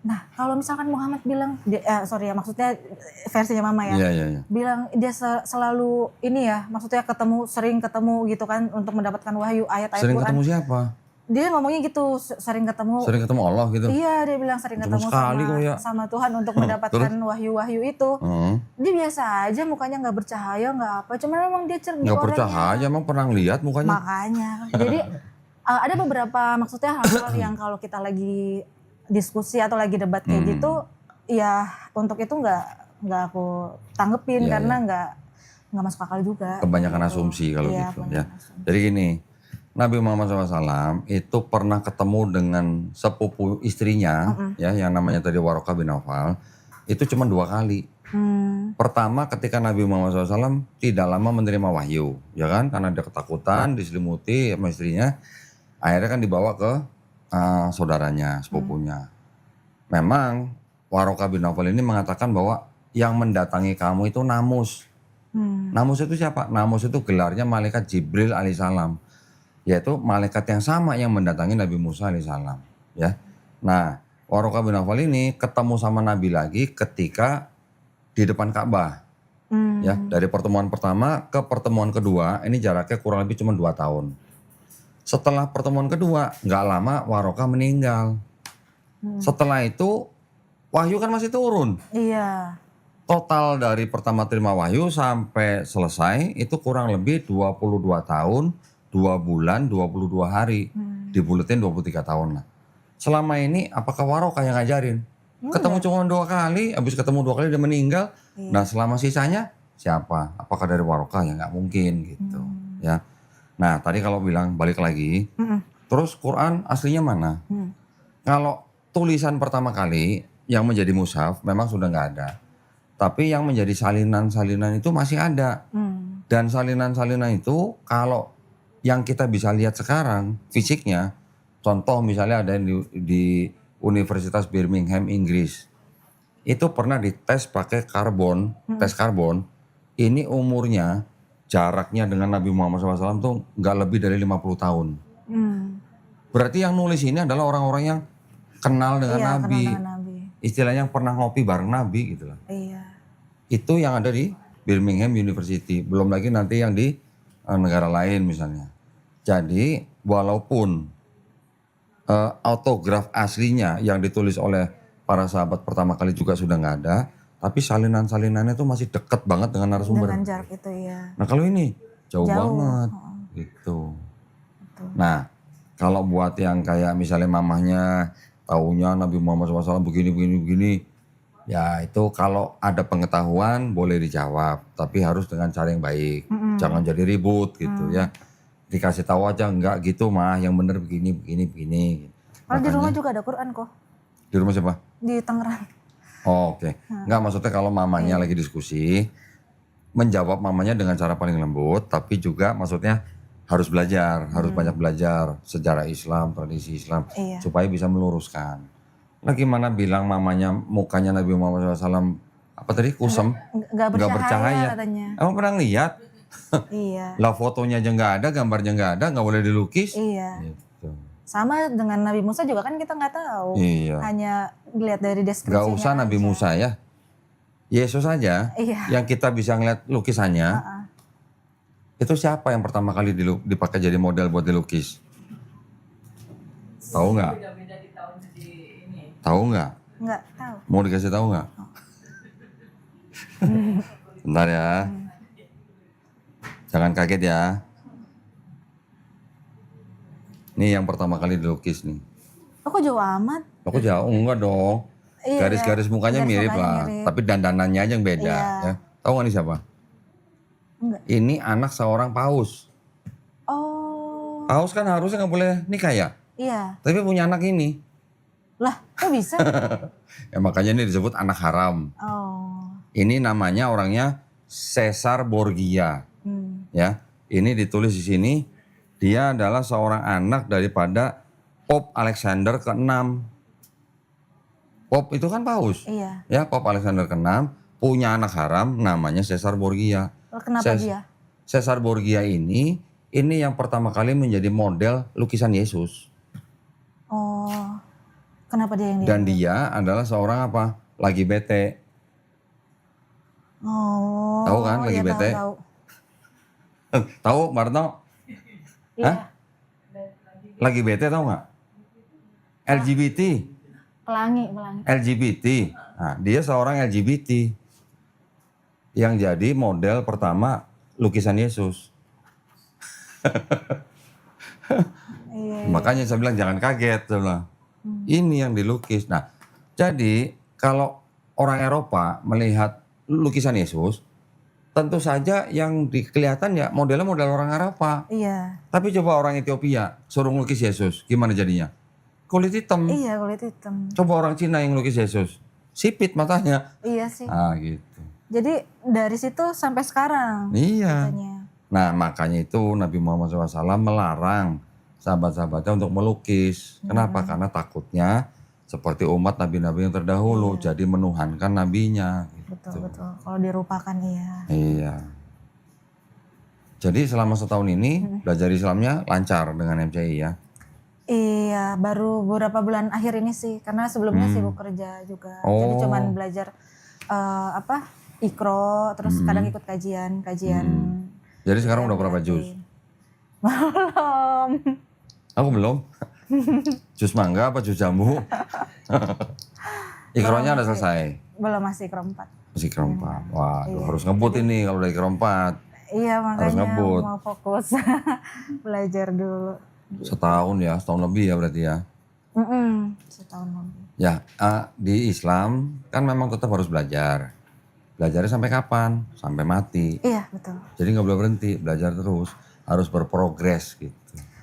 Nah, kalau misalkan Muhammad bilang maksudnya versinya mama ya. Iya. Bilang dia selalu ini ya, maksudnya sering ketemu gitu kan untuk mendapatkan wahyu ayat-ayat Sering Quran. ketemu siapa? Dia ngomongnya gitu, sering ketemu. Sering ketemu Allah gitu? Iya, dia bilang sering Cuma ketemu sekali kok ya. sama Tuhan untuk mendapatkan wahyu-wahyu itu. Dia biasa aja, mukanya nggak bercahaya, nggak apa. Cuma memang dia cerdik Nggak orangnya. bercahaya, emang pernah lihat mukanya? Makanya. Jadi ada beberapa maksudnya hal-hal yang kalau kita lagi diskusi atau lagi debat kayak gitu, ya untuk itu nggak aku tanggepin karena nggak masuk akal juga. Kebanyakan gitu. asumsi kalau Iya, gitu ya. kebanyakan asumsi. Jadi gini, Nabi Muhammad SAW itu pernah ketemu dengan sepupu istrinya, ya, yang namanya tadi Warokah bin Naufal, itu cuma 2 kali. Pertama ketika Nabi Muhammad SAW tidak lama menerima wahyu, ya kan, karena dia ketakutan, diselimuti sama istrinya, akhirnya kan dibawa ke saudaranya, sepupunya. Memang Warokah bin Naufal ini mengatakan bahwa yang mendatangi kamu itu Namus. Namus itu siapa? Namus itu gelarnya malaikat Jibril alaihissalam. Yaitu malaikat yang sama yang mendatangi Nabi Musa alaihissalam, ya. Nah, Warokah bin Naufal ini ketemu sama Nabi lagi ketika di depan Ka'bah. Ya, dari pertemuan pertama ke pertemuan kedua, ini jaraknya kurang lebih cuma 2 tahun. Setelah pertemuan kedua, nggak lama Warokah meninggal. Setelah itu, wahyu kan masih turun. Iya. Total dari pertama terima wahyu sampai selesai itu kurang lebih 22 tahun. 2 bulan, 22 hari. Dibuletin 23 tahun lah. Selama ini apakah Warokah yang ngajarin? Ketemu cuma 2 kali, habis ketemu 2 kali dia meninggal. Nah selama sisanya siapa? Apakah dari Warokah? Ya nggak mungkin gitu. Ya. Nah tadi kalau bilang balik lagi, terus Quran aslinya mana? Kalau tulisan pertama kali yang menjadi mushaf memang sudah nggak ada. Tapi yang menjadi salinan-salinan itu masih ada. Dan salinan-salinan itu kalau yang kita bisa lihat sekarang fisiknya, contoh misalnya ada yang di Universitas Birmingham Inggris, itu pernah dites pakai karbon, tes karbon, ini umurnya jaraknya dengan Nabi Muhammad SAW tuh nggak lebih dari 50 tahun. Berarti yang nulis ini adalah orang-orang yang kenal dengan Nabi, Kenal dengan Nabi. istilahnya yang pernah ngopi bareng Nabi gitu lah. Iya. Itu yang ada di Birmingham University, belum lagi nanti yang di negara lain misalnya. Jadi walaupun autograf aslinya yang ditulis oleh para sahabat pertama kali juga sudah nggak ada, tapi salinan-salinannya itu masih dekat banget dengan narasumber. Dengan jarak itu ya. Nah kalau ini jauh banget gitu. Nah kalau buat yang kayak misalnya mamahnya taunya Nabi Muhammad SAW begini, ya itu kalau ada pengetahuan boleh dijawab, tapi harus dengan cara yang baik, jangan jadi ribut gitu ya. Dikasih tahu aja enggak gitu mah, yang bener begini. Kalau di rumah juga ada Quran kok. Di rumah siapa? Di Tangerang. Oh, oke. Enggak, maksudnya kalau mamanya lagi diskusi, menjawab mamanya dengan cara paling lembut, tapi juga maksudnya harus belajar, harus banyak belajar sejarah Islam, tradisi Islam, supaya bisa meluruskan. Lah gimana bilang mamanya mukanya Nabi Muhammad SAW apa tadi kusam? Nggak Nggak bercahaya katanya. Emang pernah lihat? Iya. Lah fotonya aja nggak ada, gambarnya nggak ada, nggak boleh dilukis. Iya. Gitu. Sama dengan Nabi Musa juga kan kita nggak tahu. Iya. Hanya dilihat dari deskripsinya. Gak usah Nabi aja. Musa ya. Yesus aja Iya. yang kita bisa ngeliat lukisannya. Itu siapa yang pertama kali dipakai jadi model buat dilukis? Tahu nggak? Tahu nggak? Nggak tahu. Mau dikasih tahu nggak? Bentar ya. Jangan kaget ya. Nih yang pertama kali dilukis nih. Kok jauh amat? Aku jauh enggak dong. Iya, Garis-garis mukanya garis mirip mukanya lah, mirip. tapi dandanannya aja yang beda. Iya. Ya. Tahu nggak nih siapa? Enggak. Ini anak seorang paus. Oh. Paus kan harusnya nggak boleh nikah ya, Iya. tapi punya anak ini. Lah, kok bisa? Ya makanya ini disebut anak haram. Oh. Ini namanya orangnya Caesar Borgia. Ya, ini ditulis di sini. Dia adalah seorang anak daripada Pope Alexander ke-6. Pope itu kan paus. Iya. Ya, Pope Alexander ke-6 punya anak haram namanya Caesar Borgia. Kenapa dia? Caesar Borgia ini yang pertama kali menjadi model lukisan Yesus. Oh. Kenapa dia yang dia? Dan dia adalah seorang apa? Lagi bete. Oh. Tahu kan lagi iya, bete? Tahu. Tahu Marno? Iya. Hah? Lagi bete tahu nggak? LGBT. Pelangi. LGBT. Nah, dia seorang LGBT yang jadi model pertama lukisan Yesus. Iya. Makanya saya bilang jangan kaget, saya bilang. Ini yang dilukis. Nah, jadi kalau orang Eropa melihat lukisan Yesus, tentu saja yang kelihatan ya modelnya model orang Eropa. Iya. Tapi coba orang Ethiopia suruh lukis Yesus, gimana jadinya? Kulit hitam. Iya, kulit hitam. Coba orang Cina yang lukis Yesus, sipit matanya. Iya sih. Ah gitu. Jadi dari situ sampai sekarang. Iya. Katanya. Nah makanya itu Nabi Muhammad SAW melarang sahabat-sahabatnya untuk melukis. Kenapa? Karena takutnya seperti umat nabi-nabi yang terdahulu, jadi menuhankan nabinya. Gitu. Betul. Kalau dirupakan iya. Iya. Jadi selama setahun ini belajar Islamnya lancar dengan MCI ya? Iya, baru beberapa bulan akhir ini sih, karena sebelumnya sibuk kerja juga. Jadi Oh. cuman belajar Iqro, terus kadang ikut kajian. Jadi sekarang udah berapa juz? Belum. Aku belum. Jus mangga apa jus jambu? Ikronya udah selesai. Belum, masih Iqro 4. Masih Ikro 4. Wah, harus ngebut ini kalau udah Ikro 4. Iya, makanya ngebut. mau fokus belajar dulu. Setahun lebih ya berarti ya. Setahun lebih. Ya, di Islam kan memang tetap harus belajar. Belajarnya sampai kapan? Sampai mati. Iya, betul. Jadi nggak boleh berhenti, belajar terus. Harus berprogres gitu.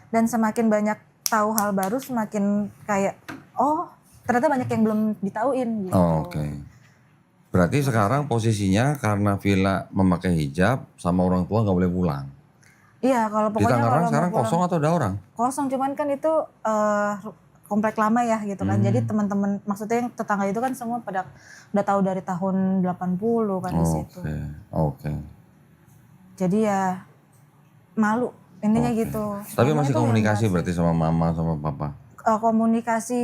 Dan semakin banyak tahu hal baru, semakin kayak, oh ternyata banyak yang belum ditauin gitu. Oh, oke. Berarti sekarang posisinya karena Villa memakai hijab sama orang tua nggak boleh pulang. Iya, kalau Di pokoknya Tangerang kalau sekarang mau pulang kosong atau ada orang? kosong, cuman kan itu komplek lama ya gitu kan. Jadi teman-teman, maksudnya yang tetangga itu kan semua pada udah tahu dari tahun 80 kan di situ. Oke. Jadi ya malu intinya gitu. Tapi Mama masih itu komunikasi hebat berarti sama mama sama papa? sih. Komunikasi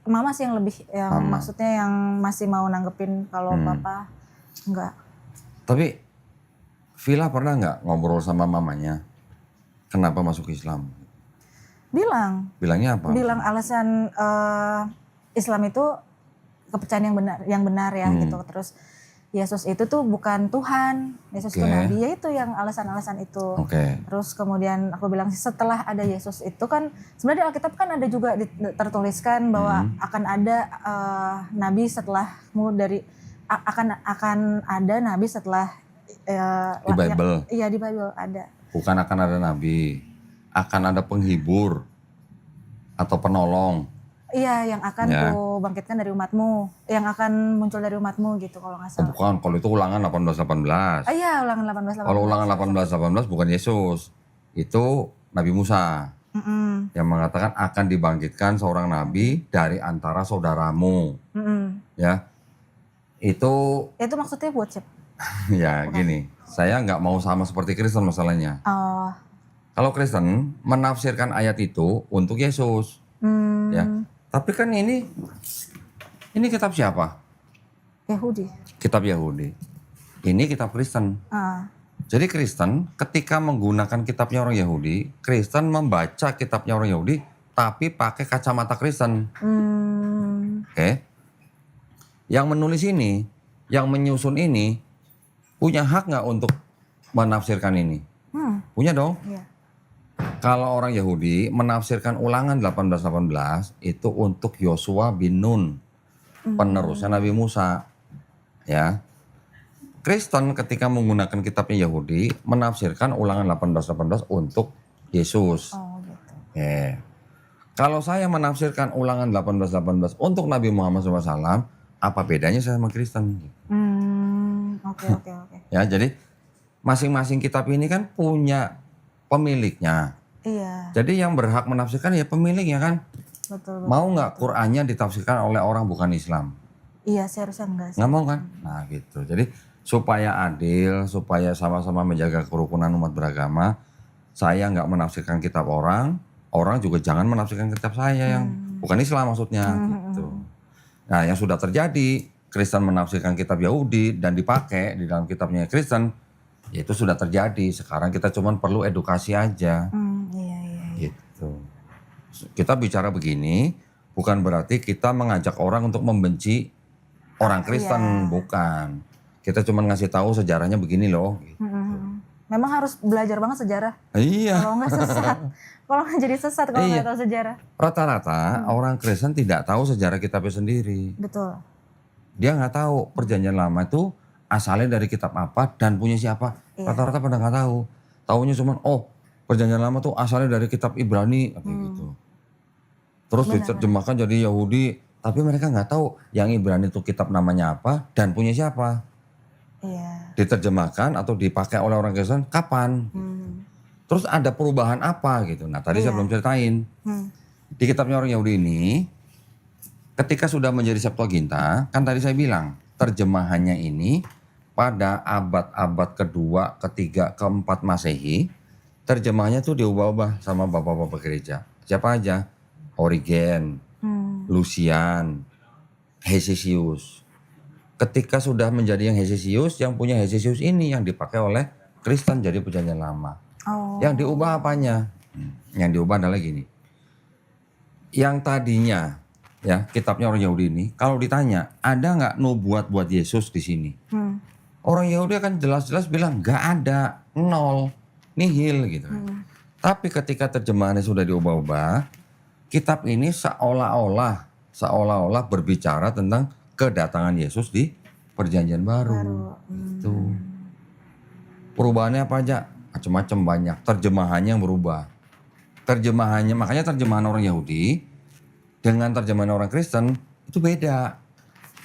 mama sih yang lebih, yang maksudnya yang masih mau nanggepin, kalau papa enggak. Tapi Villa pernah nggak ngobrol sama mamanya? Kenapa masuk Islam? Bilangnya apa? Bilang alasan Islam itu kepercayaan yang benar ya gitu. Terus Yesus itu tuh bukan Tuhan, Yesus itu Nabi, ya itu yang alasan-alasan itu. Oke. Terus kemudian aku bilang setelah ada Yesus itu kan sebenarnya di Alkitab kan ada juga tertuliskan bahwa akan ada Nabi setelahmu akan ada Nabi setelah Di Bible? Iya, di Bible ada. Bukan akan ada nabi, akan ada penghibur atau penolong. Iya, yang akan ku bangkitkan dari umatmu, yang akan muncul dari umatmu gitu kalau nggak salah. Bukan, kalau itu ulangan 18-18. Iya, ulangan 18. Kalau ulangan 18-18 bukan Yesus, itu Nabi Musa. Mm-mm. yang mengatakan akan dibangkitkan seorang nabi dari antara saudaramu. Mm-mm. Ya, itu Itu maksudnya buat siapa? ya gini, saya nggak mau sama seperti Kristen masalahnya. Oh, Kalau Kristen menafsirkan ayat itu untuk Yesus, ya. Tapi kan ini kitab siapa? Yahudi. Kitab Yahudi. Ini kitab Kristen. Ah, Jadi Kristen ketika menggunakan kitabnya orang Yahudi, Kristen membaca kitabnya orang Yahudi tapi pakai kacamata Kristen. Oke. Yang menulis ini, yang menyusun ini punya hak nggak untuk menafsirkan ini? Punya dong. iya. Kalau orang Yahudi menafsirkan Ulangan 18:18 itu untuk Yosua bin Nun, penerusnya Nabi Musa. Ya. Kristen ketika menggunakan kitabnya Yahudi menafsirkan Ulangan 18:18 untuk Yesus. Oh gitu. Kalau saya menafsirkan Ulangan 18:18 untuk Nabi Muhammad SAW, apa bedanya saya sama Kristen? Oke. Ya, jadi masing-masing kitab ini kan punya pemiliknya. Iya, Jadi yang berhak menafsirkan ya pemiliknya kan. betul. Mau nggak Qur'annya ditafsirkan oleh orang bukan Islam? Iya, seharusnya enggak sih. Nggak mau kan? Nah gitu. Jadi supaya adil, supaya sama-sama menjaga kerukunan umat beragama, saya nggak menafsirkan kitab orang, orang juga jangan menafsirkan kitab saya yang bukan Islam maksudnya. Gitu. Nah yang sudah terjadi, Kristen menafsirkan kitab Yahudi dan dipakai di dalam kitabnya Kristen, ya itu sudah terjadi. Sekarang kita cuma perlu edukasi aja. Iya. Gitu. Kita bicara begini, bukan berarti kita mengajak orang untuk membenci orang Kristen, bukan. Kita cuma ngasih tahu sejarahnya begini loh. Gitu. Memang harus belajar banget sejarah. Iya. Kalau nggak sesat, kalau nggak jadi sesat kalau nggak tahu sejarah. Rata-rata orang Kristen tidak tahu sejarah kitabnya sendiri. Betul. Dia nggak tahu perjanjian lama itu asalnya dari kitab apa dan punya siapa. Rata-rata pada nggak tahu. Taunya cuma perjanjian lama tuh asalnya dari kitab Ibrani kayak gitu. Terus diterjemahkan jadi Yahudi, tapi mereka nggak tahu yang Ibrani itu kitab namanya apa dan punya siapa. Iya. Diterjemahkan atau dipakai oleh orang Kristen kapan? Gitu. Terus ada perubahan apa gitu. Nah tadi saya belum ceritain. Di kitabnya orang Yahudi ini, ketika sudah menjadi Septuaginta, kan tadi saya bilang terjemahannya ini pada abad-abad kedua, ketiga, keempat Masehi, terjemahannya tuh diubah-ubah sama bapak-bapak gereja. Siapa aja? Origen, Lucian, Hesisius. Ketika sudah menjadi yang Hesisius, yang punya Hesisius ini yang dipakai oleh Kristen jadi perjanjian lama. Oh. Yang diubah apanya? Yang diubah adalah gini. Yang tadinya ya kitabnya orang Yahudi ini, kalau ditanya ada nggak nubuat buat Yesus di sini? Orang Yahudi akan jelas-jelas bilang nggak ada, nol, nihil gitu. Tapi ketika terjemahannya sudah diubah-ubah, kitab ini seolah-olah berbicara tentang kedatangan Yesus di perjanjian baru. Itu. Perubahannya apa aja? Macam-macam banyak. Terjemahannya yang berubah. Makanya terjemahan orang Yahudi dengan terjemahan orang Kristen itu beda.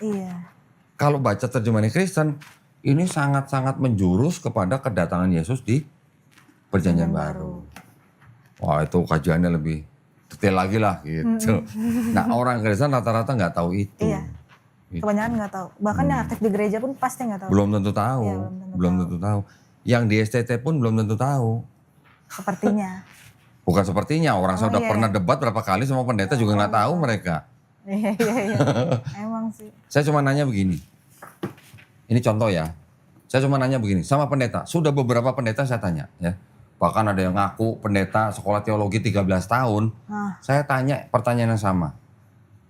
Iya. Kalau baca terjemahan Kristen, ini sangat-sangat menjurus kepada kedatangan Yesus di perjanjian baru. Wah itu kajiannya lebih detail lagi lah gitu. Nah orang Kristen rata-rata nggak tahu itu. Iya. Kebanyakan nggak tahu. Bahkan yang aktif di gereja pun pasti nggak tahu. Belum tentu tahu. Iya, belum tentu tahu. Yang di STT pun belum tentu tahu. Sepertinya. Bukan sepertinya, orang saya udah pernah debat berapa kali sama pendeta juga nggak tahu mereka. Iya. Emang sih. Saya cuma nanya begini. Ini contoh ya. Saya cuma nanya begini sama pendeta. Sudah beberapa pendeta saya tanya ya. Bahkan ada yang ngaku pendeta sekolah teologi 13 tahun. Saya tanya pertanyaan yang sama.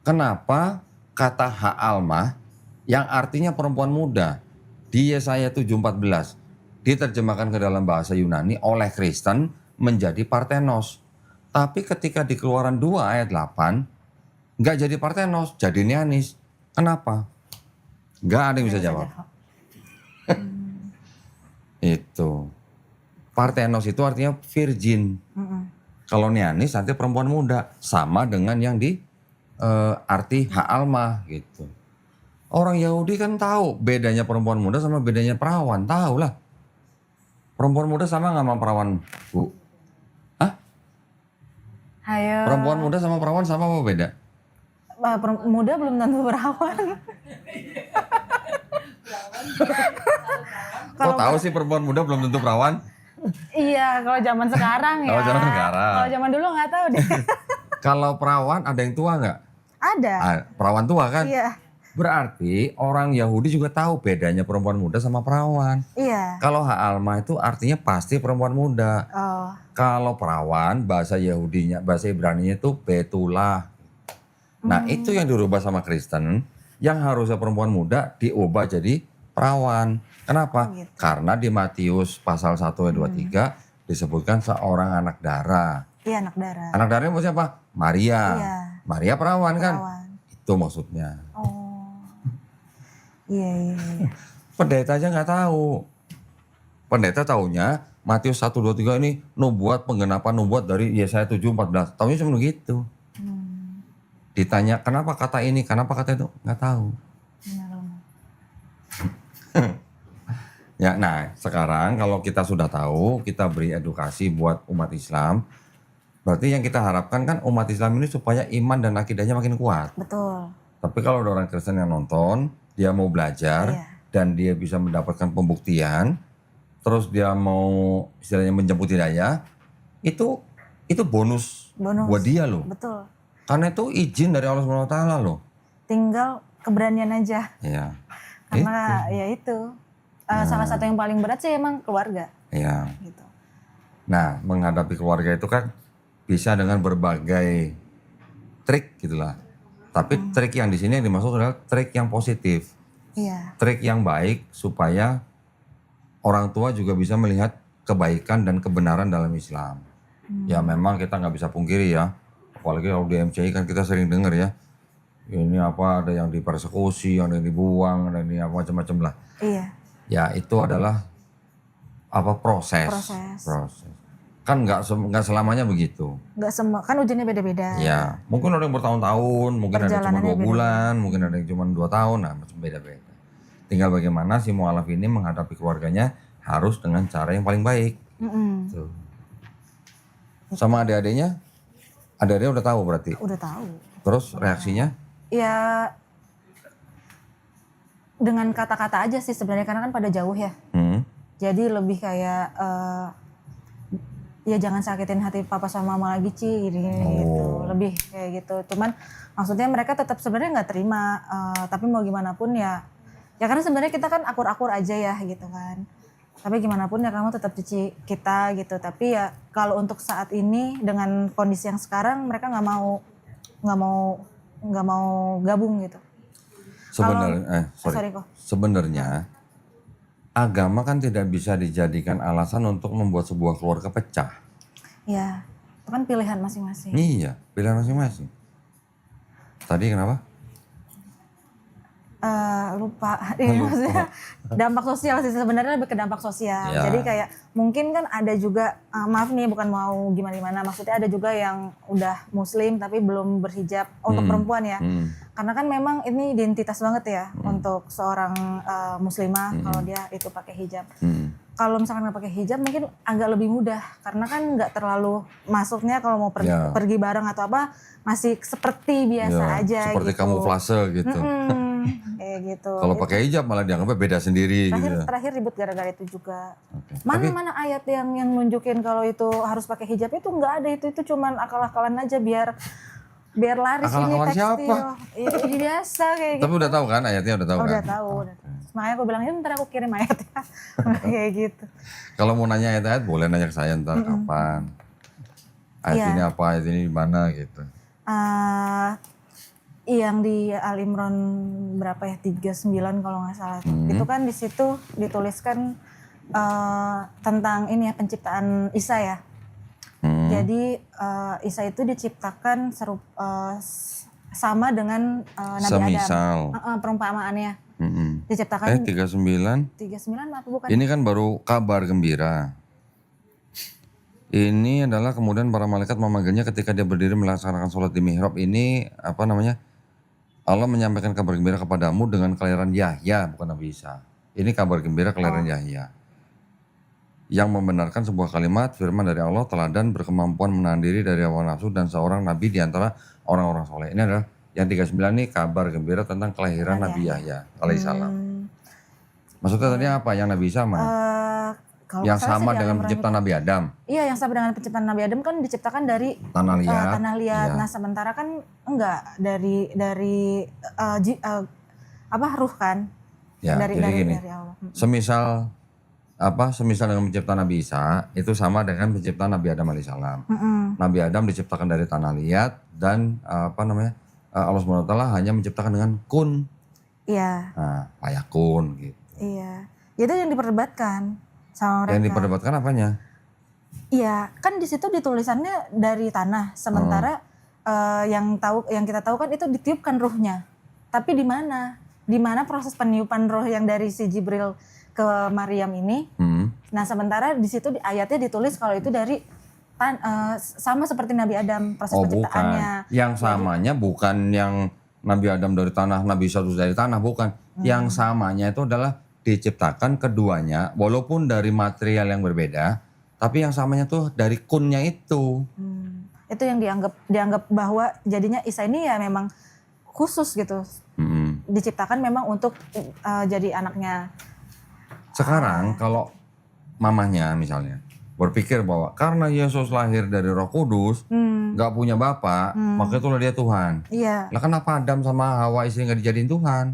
Kenapa kata ha'almah yang artinya perempuan muda di Yesaya 7:14 diterjemahkan ke dalam bahasa Yunani oleh Kristen menjadi Parthenos. Tapi ketika di Keluaran 2 ayat 8 nggak jadi Parthenos, jadi Neanis. Kenapa? Nggak ada yang bisa jawab. Itu. Parthenos itu artinya virgin. Kalau Neanis nanti perempuan muda. Sama dengan yang di arti ha'almah gitu. Orang Yahudi kan tahu bedanya perempuan muda sama bedanya perawan. Tahu lah. Perempuan muda sama nggak sama perawan, Bu? Hah? Ayo. Perempuan muda sama perawan sama apa beda? Muda belum tentu perawan. Kok tahu sih perempuan muda belum tentu perawan? Iya, kalau zaman sekarang ya. Kalau zaman sekarang. Kalau zaman dulu nggak tahu deh. Kalau perawan ada yang tua nggak? Ada. Perawan tua kan? Iya. Berarti orang Yahudi juga tahu bedanya perempuan muda sama perawan. Iya. Kalau ha'almah itu artinya pasti perempuan muda. Oh. Kalau perawan bahasa Yahudinya, bahasa Ibraninya itu betulah. Nah itu yang dirubah sama Kristen, yang harusnya perempuan muda diubah jadi perawan. Kenapa? Gitu. Karena di Matius pasal 1 ayat 23 disebutkan seorang anak darah. Iya, anak darah. Anak darahnya maksudnya apa? Maria. Iya. Maria perawan kan? Perawan. Itu maksudnya. Oh. Iya. Pendeta aja nggak tahu. Pendeta taunya Matius 1, 2, 3 ini nubuat penggenapan nubuat dari Yesaya 7, 14. Taunya cuma begitu. Ditanya kenapa kata ini, kenapa kata itu, nggak tahu. Ya, nah sekarang kalau kita sudah tahu, kita beri edukasi buat umat Islam. Berarti yang kita harapkan kan umat Islam ini supaya iman dan akidahnya makin kuat. Betul. Tapi kalau ada orang Kristen yang nonton, dia mau belajar Iya. dan dia bisa mendapatkan pembuktian, terus dia mau istilahnya menjemput hidayah, itu bonus buat dia loh. Betul. Karena itu izin dari Allah SWT loh. Tinggal keberanian aja. Iya. Karena ya itu. Salah satu yang paling berat sih emang keluarga. Iya. Gitu. Nah, menghadapi keluarga itu kan bisa dengan berbagai trik gitulah. Tapi trik yang di sini yang dimaksud adalah trik yang positif. Iya. Trik yang baik supaya orang tua juga bisa melihat kebaikan dan kebenaran dalam Islam. Ya memang kita nggak bisa pungkiri ya. Apalagi kalau di MCI kan kita sering dengar ya. Ini apa, ada yang dipersekusi, ada yang dibuang, ada yang macam-macam lah. Iya. Ya itu adalah apa proses. Kan nggak selamanya begitu. Nggak semua, kan ujiannya beda-beda. Ya, mungkin ada yang bertahun-tahun, mungkin ada yang cuma 2 Perjalanannya bulan, mungkin ada yang cuma 2 tahun, nah macam beda-beda. Tinggal bagaimana si mu'alaf ini menghadapi keluarganya harus dengan cara yang paling baik. Tuh. Sama adik-adiknya udah tahu berarti? Udah tahu. Terus reaksinya? Ya dengan kata-kata aja sih sebenarnya, karena kan pada jauh ya. Jadi lebih kayak ya jangan sakitin hati papa sama mama lagi Ci, gitu. Lebih kayak gitu. Cuman maksudnya mereka tetap sebenarnya nggak terima, tapi mau gimana pun ya karena sebenarnya kita kan akur-akur aja ya gitu kan. Tapi gimana pun ya kamu tetap cuci kita gitu. Tapi ya kalau untuk saat ini dengan kondisi yang sekarang mereka nggak mau gabung gitu. Sebenarnya agama kan tidak bisa dijadikan alasan untuk membuat sebuah keluarga pecah. Ya, itu kan pilihan masing-masing. Iya, pilihan masing-masing. Tadi kenapa? Lupa. Maksudnya dampak sosial sih, sebenarnya lebih ke dampak sosial. Ya. Jadi kayak mungkin kan ada juga, maaf nih bukan mau gimana-gimana, maksudnya ada juga yang udah muslim tapi belum berhijab untuk perempuan ya. Karena kan memang ini identitas banget ya untuk seorang muslimah kalau dia itu pakai hijab. Kalau misalkan nggak pakai hijab mungkin agak lebih mudah karena kan nggak terlalu masuknya kalau mau pergi bareng atau apa masih seperti biasa aja seperti gitu. kamuflase gitu. Kayak gitu. Kalau pakai hijab malah dianggapnya beda sendiri gitu. Terakhir ribut gara-gara itu juga. Okay. Mana ayat yang nunjukin kalau itu harus pakai hijab, itu nggak ada, itu cuman akal-akalan aja biar laris ini Akal-akalan tekstil. siapa? Ini biasa kayak gitu. Tapi udah tahu kan ayatnya udah tahu kan? Udah tahu. Makanya aku bilang, ntar aku kirim ayatnya. Kayak gitu. Kalau mau nanya ayat-ayat boleh nanya ke saya ntar kapan. Ayat ini apa, ayat ini di mana gitu. Yang di Al-Imran berapa ya, 39 kalau nggak salah. Itu kan di situ dituliskan tentang ini ya, penciptaan Isa ya. Jadi Isa itu diciptakan sama dengan Nabi Adam. Perumpamaannya. Diciptakan 39 apa bukan? Ini kan baru kabar gembira. Ini adalah kemudian para malaikat memanggilnya ketika dia berdiri melaksanakan sholat di mihrab. Ini apa namanya? Allah menyampaikan kabar gembira kepadamu dengan kelahiran Yahya, bukan Nabi Isa. Ini kabar gembira kelahiran Yahya. yang membenarkan sebuah kalimat firman dari Allah, teladan berkemampuan menahan diri dari hawa nafsu dan seorang nabi di antara orang-orang soleh. Ini adalah yang 39 nih kabar gembira tentang kelahiran Nabi Yahya alaihissalam. Maksudnya tadi apa? Yang Nabi Isa mana? Kalau Yang nggak salah sama sih dengan Ibrahim penciptaan Nabi Adam. Iya, yang sama dengan penciptaan Nabi Adam kan diciptakan dari Tanah liat. tanah liat. Iya. Nah, sementara kan enggak dari ruh kan? Ya, jadi gini. Dari Allah. Semisal dengan penciptaan Nabi Isa itu sama dengan penciptaan Nabi Adam alaihissalam. Nabi Adam diciptakan dari tanah liat dan Allah SWT hanya menciptakan dengan kun. Iya. Nah, fayakun gitu. Iya. Itu yang diperdebatkan sama mereka. Yang diperdebatkan apanya? Iya, kan di situ ditulisannya dari tanah. Sementara yang kita tahu kan itu ditiupkan ruhnya. Tapi di mana? Di mana proses peniupan ruh yang dari si Jibril ke Maryam ini? Nah, sementara di situ ayatnya ditulis kalau itu dari sama seperti Nabi Adam proses penciptaannya. Bukan. Yang samanya bukan yang Nabi Adam dari tanah, Nabi Isa dari tanah, bukan. Yang samanya itu adalah diciptakan keduanya walaupun dari material yang berbeda, tapi yang samanya tuh dari kunnya itu. Itu yang dianggap bahwa jadinya Isa ini ya memang khusus gitu. Diciptakan memang untuk jadi anaknya. Sekarang kalau mamahnya misalnya berpikir bahwa karena Yesus lahir dari Roh Kudus, nggak punya bapak, maka itulah dia Tuhan. Iya. Lah kenapa Adam sama Hawa istri nggak dijadiin Tuhan?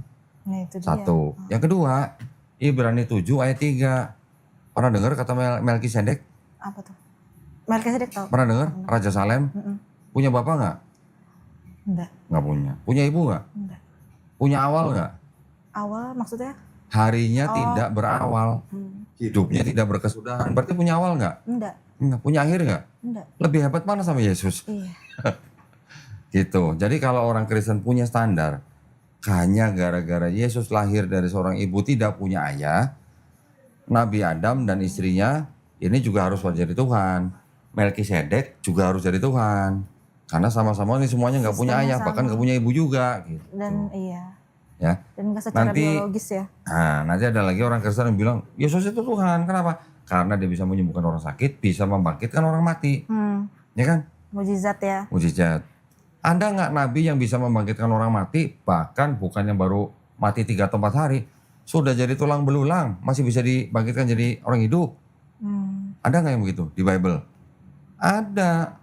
Nah, itu dia. Satu. Yang kedua, Ibrani 7 ayat 3. Pernah dengar kata Melkisedek? Apa tuh? Melkisedek tahu? Pernah dengar? Raja Salem? Punya bapak nggak? Enggak. Nggak punya. Punya ibu nggak? Enggak. Punya awal nggak? Awal maksudnya? Harinya tidak berawal. Hidupnya tidak berkesudahan. Berarti punya awal nggak? Enggak. Enggak. Punya akhir nggak? Enggak. Lebih hebat mana sama Yesus? Iya. Gitu. Jadi kalau orang Kristen punya standar, hanya gara-gara Yesus lahir dari seorang ibu tidak punya ayah, Nabi Adam dan istrinya ini juga harus jadi Tuhan. Melkisedek juga harus jadi Tuhan. Karena sama-sama ini semuanya nggak punya Sistemnya ayah, sama. bahkan nggak punya ibu juga. Gitu. Dan iya. Ya. Dan nggak secara Nanti- biologis ya. Nah, nanti ada lagi orang Kristen yang bilang, Yesus itu Tuhan. Kenapa? Karena dia bisa menyembuhkan orang sakit, bisa membangkitkan orang mati. Ya kan? Mujizat ya. Mujizat. Ada nggak nabi yang bisa membangkitkan orang mati, bahkan bukan yang baru mati 3 atau 4 hari, sudah jadi tulang belulang, masih bisa dibangkitkan jadi orang hidup? Ada nggak yang begitu di Bible? Ada.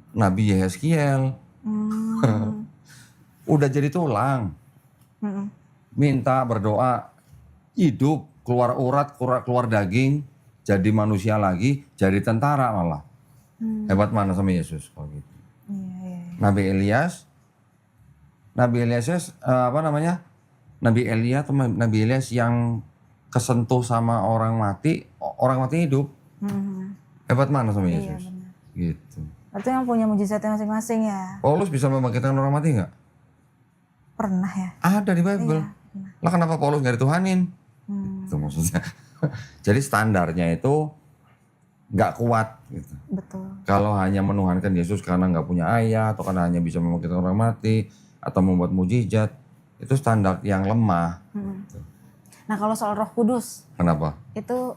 Nabi Yehezkiel. Udah jadi tulang. Minta berdoa, hidup, keluar urat, keluar daging, jadi manusia lagi, jadi tentara malah. Hebat mana sama Yesus kalau gitu. Iya. Nabi Elias Nabi Elias yang kesentuh sama orang mati hidup. Hebat mana sama Iya Yesus? benar. Gitu. Berarti yang punya mujizatnya masing-masing ya. Paulus bisa membangkitkan orang mati nggak? Pernah ya. Ada di Bible. Lah kenapa Paulus nggak dituhanin? Itu maksudnya. Jadi standarnya itu nggak kuat gitu. Betul. Kalau hanya menuhankan Yesus karena nggak punya ayah atau karena hanya bisa membangkitkan orang mati atau membuat mujizat, itu standar yang lemah. Nah kalau soal Roh Kudus, Kenapa? itu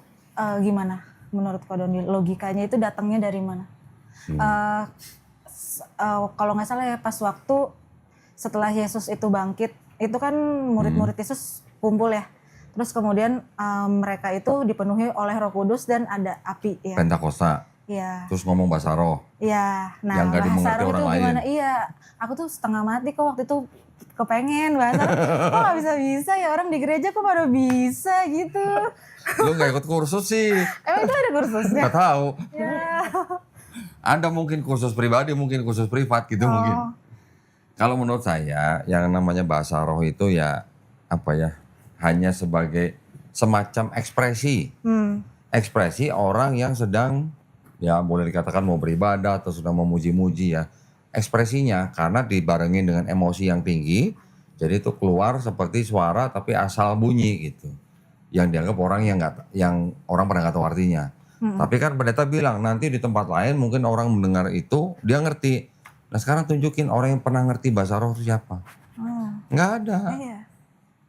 gimana menurut Ko Doni? Logikanya itu datangnya dari mana? Kalau nggak salah ya pas waktu setelah Yesus itu bangkit, itu kan murid-murid Yesus kumpul ya. Terus kemudian mereka itu dipenuhi oleh Roh Kudus dan ada api ya. Pentakosta. Iya. Terus ngomong bahasa roh. Iya. Nah Yang nggak bahasa dimengerti roh orang itu lain. gimana? Iya. Aku tuh setengah mati kok waktu itu kepengen bahasa roh. Kok nggak bisa ya orang di gereja kok pada bisa gitu. Lu nggak ikut kursus sih? Emang itu ada kursusnya? Nggak tahu. Ya. Ada mungkin kursus pribadi, mungkin kursus privat gitu mungkin. Kalau menurut saya yang namanya bahasa roh itu ya apa ya? Hanya sebagai semacam ekspresi. Ekspresi orang yang sedang ya boleh dikatakan mau beribadah atau sedang memuji-muji ya. Ekspresinya karena dibarengin dengan emosi yang tinggi, jadi itu keluar seperti suara tapi asal bunyi gitu. Yang dianggap orang yang orang pernah nggak tahu artinya. Tapi kan pendeta bilang nanti di tempat lain mungkin orang mendengar itu dia ngerti. Nah sekarang tunjukin orang yang pernah ngerti bahasa roh itu siapa? Nggak ada. Iya.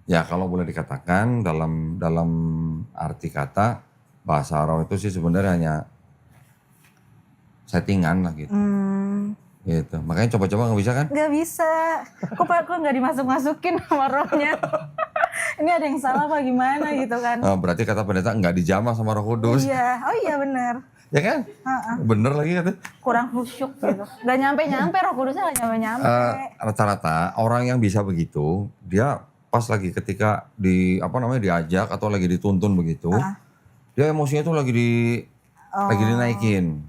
Ya kalau boleh dikatakan dalam arti kata bahasa roh itu sih sebenarnya hanya settingan lah gitu. Gitu. Makanya coba-coba nggak bisa kan? Gak bisa. Kok nggak dimasuk-masukin sama rohnya? Ini ada yang salah apa gimana gitu kan? Berarti kata pendeta nggak dijamah sama Roh Kudus. Iya, oh iya benar. Ya kan? Bener lagi kata. Kurang khusyuk gitu. Gak nyampe-nyampe, Roh Kudusnya gak nyampe-nyampe. Rata-rata orang yang bisa begitu, dia pas lagi ketika diajak atau lagi dituntun begitu, dia emosinya tuh lagi dinaikin.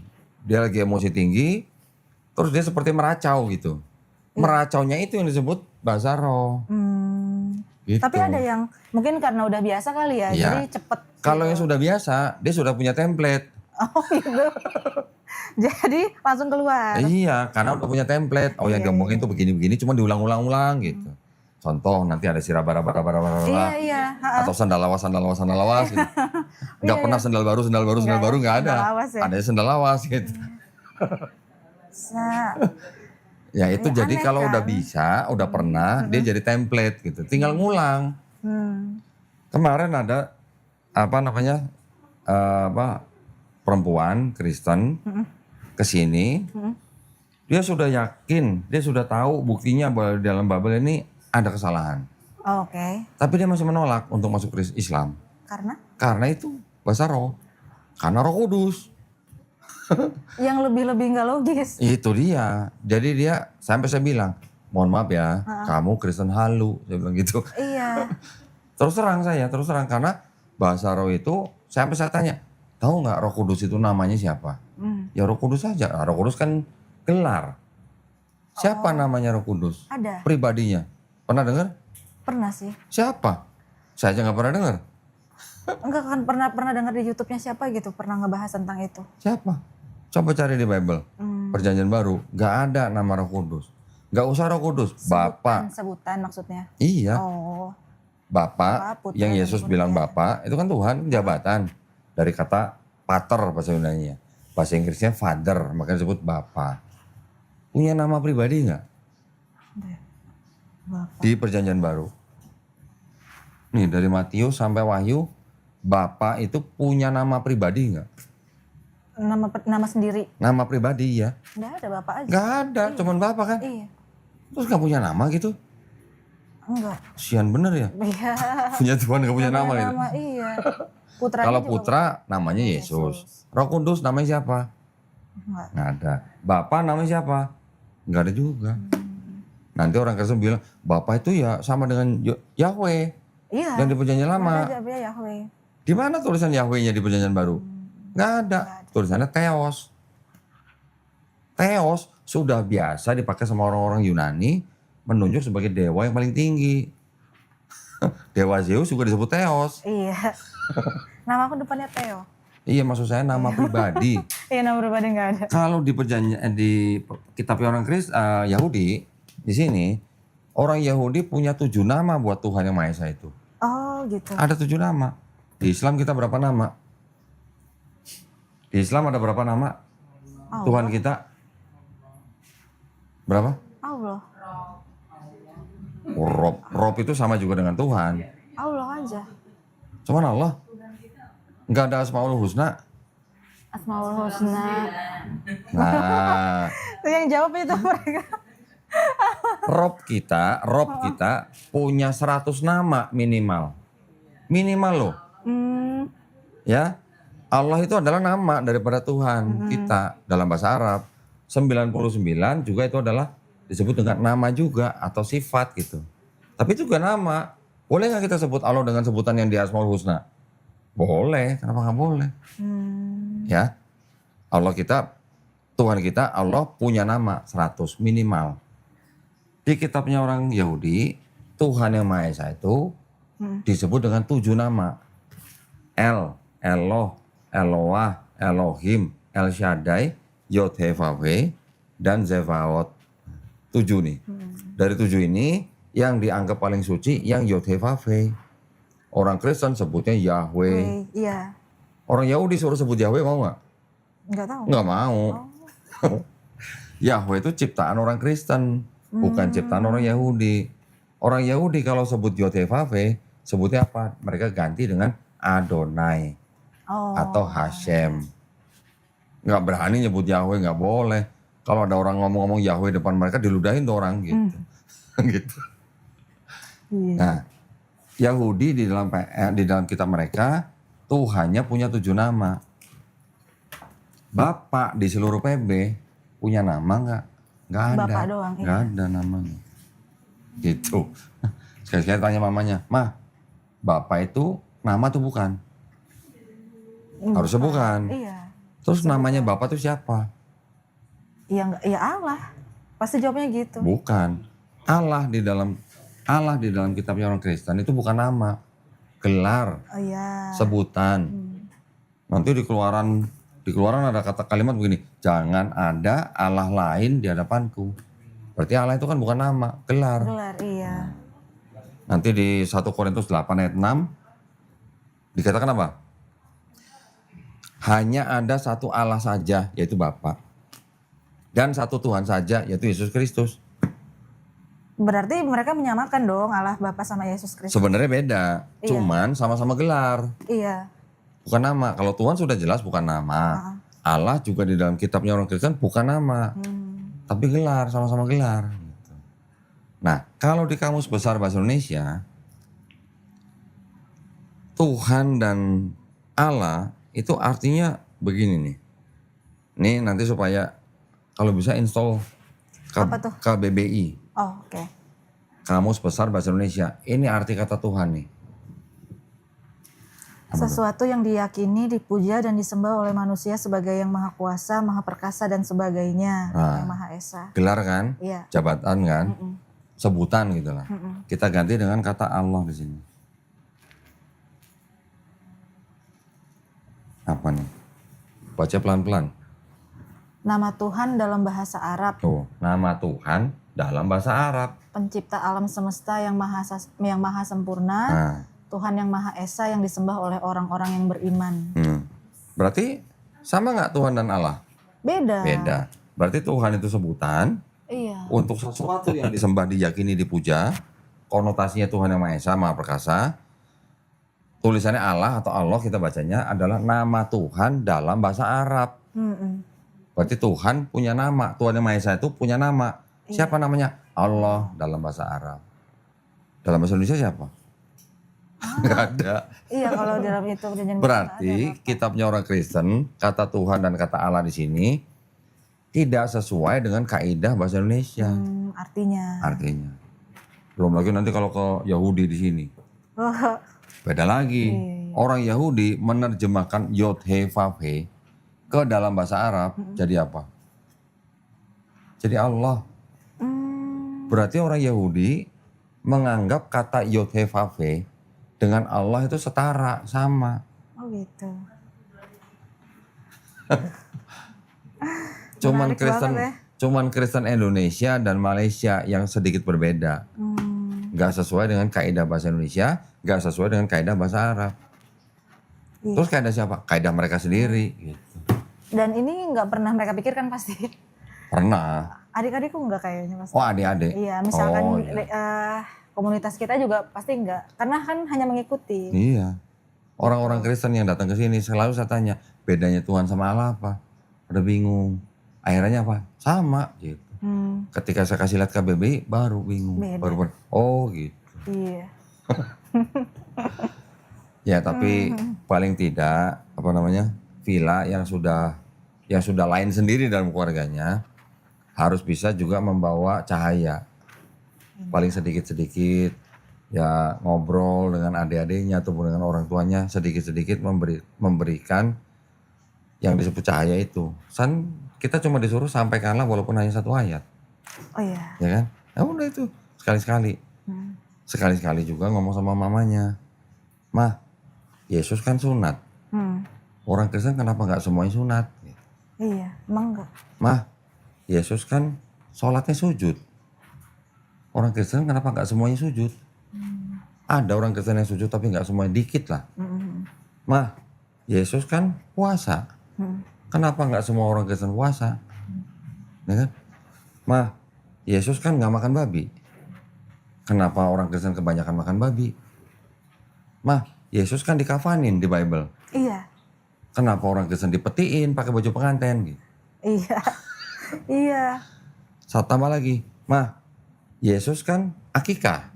Dia lagi emosi tinggi, terus dia seperti meracau gitu. Meracaunya itu yang disebut bahasa roh. Gitu. Tapi ada yang mungkin karena udah biasa kali ya, Iya. jadi cepet. Kalau yang sudah biasa, dia sudah punya template. Oh gitu. Jadi langsung keluar. Iya, karena udah punya template. Oh yang diomongin tuh begini-begini, cuma diulang-ulang gitu. Contoh nanti ada sirabara-bara Iya. atau sandal lawas gitu. Nggak pernah sandal baru nggak ada. Sandal lawas ya. Ada sandal lawas gitu. Ya itu Ya, jadi aneh kalau kan? udah bisa, udah pernah, dia jadi template gitu. Tinggal ngulang. Kemarin ada perempuan Kristen kesini, dia sudah yakin, dia sudah tahu buktinya bahwa di dalam Bible ini ada kesalahan. Oh, oke. Tapi dia masih menolak untuk masuk Islam. Karena? Karena itu bahasa roh. Karena Roh Kudus. Yang lebih-lebih gak logis. Itu dia. Jadi dia sampai saya bilang, mohon maaf ya, kamu Kristen halu. Saya bilang gitu. Iya. Terus terang karena bahasa roh itu, sampai saya tanya, tahu nggak Roh Kudus itu namanya siapa? Ya Roh Kudus saja. Nah, Roh Kudus kan gelar. Siapa namanya Roh Kudus? Ada. Pribadinya. Pernah dengar? Pernah sih. Siapa? Saya aja nggak pernah dengar. Enggak kan pernah dengar di YouTube-nya siapa gitu, pernah ngebahas tentang itu. Siapa? Coba cari di Bible. Perjanjian Baru. Nggak ada nama Roh Kudus. Nggak usah Roh Kudus. Bapak. Sebutan maksudnya. Iya. Oh. Bapak, Putra, yang Yesus dan bilang Putra. Bapak, itu kan Tuhan, jabatan. Dari kata pater bahasa Yunani-nya. Bahasa Inggrisnya father, makanya disebut Bapak. Punya nama pribadi nggak? Bapak. Di Perjanjian Baru. Nih dari Matius sampai Wahyu, Bapak itu punya nama pribadi nggak? Nama sendiri. Nama pribadi ya? Nggak ada Bapak aja. Nggak ada, cuman Bapak kan? Iya. Terus nggak punya nama gitu? Enggak. Sian bener ya? Iya. Punya Tuhan nggak punya nama gitu? Nama iya. Putranya Kalau juga putra namanya Yesus. Roh Kudus namanya siapa? enggak. Nggak ada. Bapak namanya siapa? Nggak ada juga. Nanti orang Kristen bilang, Bapak itu ya sama dengan Yahweh Iya. yang di Perjanjian Lama. Ada dia Yahweh. Di mana tulisan Yahweh-nya di Perjanjian Baru? Nggak ada. Tulisannya Theos. Theos sudah biasa dipakai sama orang-orang Yunani menunjuk sebagai dewa yang paling tinggi. Dewa Zeus juga disebut Theos. Iya. Nama aku depannya Theo. Iya, maksud saya nama pribadi. Iya, nama pribadi nggak ada. Kalau di perjanjian di kitab orang Yahudi di sini orang Yahudi punya 7 nama buat Tuhan yang Maha Esa itu. Oh gitu. Ada 7 nama. Di Islam kita berapa nama? Di Islam ada berapa nama? Allah. Tuhan kita berapa? Allah. Rob itu sama juga dengan Tuhan. Allah aja. Cuman Allah nggak ada Asmaul Husna. Asmaul Husna. Nah, Yang jawab itu mereka. Rob kita punya 100 nama minimal. Minimal loh. Ya. Allah itu adalah nama daripada Tuhan kita dalam bahasa Arab. 99 juga itu adalah disebut dengan nama juga atau sifat gitu. Tapi itu juga nama. Boleh nggak kita sebut Allah dengan sebutan yang di Asmaul Husna? Boleh, kenapa nggak boleh? Ya, Tuhan kita, Allah punya nama 100 minimal. Di kitabnya orang Yahudi, Tuhan yang Maha Esa itu disebut dengan 7 nama. Eloh, Eloah, Elohim, El Shaddai, Yod He Vav He, dan Zevaot. 7 nih. Dari 7 ini yang dianggap paling suci yang Yod He Vav He. Orang Kristen sebutnya Yahweh. Iya. Orang Yahudi suruh sebut Yahweh mau nggak? Nggak tahu. Nggak mau. Yahweh itu ciptaan orang Kristen, bukan ciptaan orang Yahudi. Orang Yahudi kalau sebut Yod He Vav He, sebutnya apa? Mereka ganti dengan Adonai. Oh. atau Hashem. Nggak berani nyebut Yahweh, nggak boleh. Kalau ada orang ngomong-ngomong Yahweh depan mereka, diludahin tuh orang gitu. Gitu. Iya. Nah, Yahudi di dalam kitab mereka Tuhannya punya 7 nama. Bapak di seluruh PB punya nama nggak? Nggak ada. Bapak doang, Nggak ada namanya. Gitu. Sekali-sekali tanya mamanya, "Mah, Bapak itu nama tuh bukan?" Harusnya bukan. Iya. Terus namanya Bapak tuh siapa? Iya enggak, ya Allah. Pasti jawabnya gitu. Bukan. Allah di dalam kitabnya orang Kristen itu bukan nama, gelar, Oh iya. sebutan. Nanti di keluaran ada kata kalimat begini, jangan ada Allah lain di hadapanku. Berarti Allah itu kan bukan nama, gelar. Gelar, iya. Nanti di 1 Korintus 8 ayat 6 dikatakan apa? Hanya ada satu Allah saja, yaitu Bapa. Dan satu Tuhan saja, yaitu Yesus Kristus. Berarti mereka menyamakan dong Allah Bapa sama Yesus Kristus. Sebenarnya beda, Iya. cuman sama-sama gelar. Iya. Bukan nama. Kalau Tuhan sudah jelas bukan nama. Allah juga di dalam kitabnya orang Kristen bukan nama. Tapi gelar, sama-sama gelar. Gitu. Nah, kalau di Kamus Besar Bahasa Indonesia, Tuhan dan Allah itu artinya begini nih. Nih nanti supaya kalau bisa install Apa tuh? KBBI. Oh, oke. Kamus Besar Bahasa Indonesia. Ini arti kata Tuhan nih. Sesuatu yang diyakini, dipuja dan disembah oleh manusia sebagai yang maha kuasa, maha perkasa dan sebagainya, yang maha esa. Gelar kan? Iya. Jabatan kan? Sebutan gitu lah. Kita ganti dengan kata Allah di sini. Apa nih? Baca pelan-pelan. Nama Tuhan dalam bahasa Arab, Tuh, nama Tuhan dalam bahasa Arab. pencipta alam semesta yang maha sempurna, Nah, Tuhan yang maha esa yang disembah oleh orang-orang yang beriman. berarti sama nggak Tuhan dan Allah? Beda. Beda. Berarti Tuhan itu sebutan Iya. untuk sesuatu yang disembah, diyakini, dipuja. Konotasinya Tuhan yang Maha Esa, Maha Perkasa. Tulisannya Allah atau Allah kita bacanya adalah nama Tuhan dalam bahasa Arab. Berarti Tuhan punya nama. Tuhan yang Maha Esa itu punya nama. Siapa namanya? Allah dalam bahasa Arab. Dalam bahasa Indonesia siapa? Nggak ada. Iya, kalau dalam itu perjanjian baru Berarti kitabnya orang Kristen, kata Tuhan dan kata Allah di sini tidak sesuai dengan kaidah bahasa Indonesia. artinya. Artinya. Belum lagi nanti kalau ke Yahudi di sini. Beda lagi. Orang Yahudi menerjemahkan Yod He Vav He ke dalam bahasa Arab jadi apa? Jadi Allah. Berarti orang Yahudi menganggap kata Yod He Vav He dengan Allah itu setara, sama. Oh gitu. Cuman Menarik banget ya. cuman Kristen Indonesia dan Malaysia yang sedikit berbeda. Gak sesuai dengan kaidah bahasa Indonesia, gak sesuai dengan kaidah bahasa Arab. Iya. Terus kaidah siapa? Kaidah mereka sendiri gitu. Dan ini nggak pernah mereka pikirkan pasti. Pernah. Adik-adikku nggak kayaknya pasti. Oh, adik-adik. Iya, misalkan Oh, iya. komunitas kita juga pasti nggak, karena kan hanya mengikuti. Iya. Orang-orang Kristen yang datang ke sini selalu saya tanya, bedanya Tuhan sama Allah apa? Pada bingung. Akhirnya apa? Sama gitu. Ketika saya kasih lihat KBBI baru bingung. Beda. Baru oh gitu. Iya. Ya tapi paling tidak apa namanya? Villa yang sudah lain sendiri dalam keluarganya harus bisa juga membawa cahaya. Paling sedikit-sedikit ya ngobrol dengan adik-adiknya ataupun dengan orang tuanya sedikit-sedikit memberikan yang disebut cahaya itu. Kita cuma disuruh sampaikanlah walaupun hanya 1 ayat. Oh iya. Ya kan? Ya udah itu sekali-sekali. Sekali-sekali juga ngomong sama mamanya. Mah, Yesus kan sunat. Orang Kristen kenapa nggak semuanya sunat? Iya, emang enggak. Mah, Yesus kan sholatnya sujud. Orang Kristen kenapa nggak semuanya sujud? Ada orang Kristen yang sujud tapi nggak semuanya, dikit lah. Mah, Yesus kan puasa. Kenapa nggak semua orang Kristen puasa? Ya kan? Mah, Yesus kan nggak makan babi. Kenapa orang Kristen kebanyakan makan babi? Mah, Yesus kan dikafanin di Bible. Iya. Kenapa orang Kristen dipetiin pakai baju pengantin gitu. Iya. Iya. Satu tambah lagi, mah Yesus kan akikah.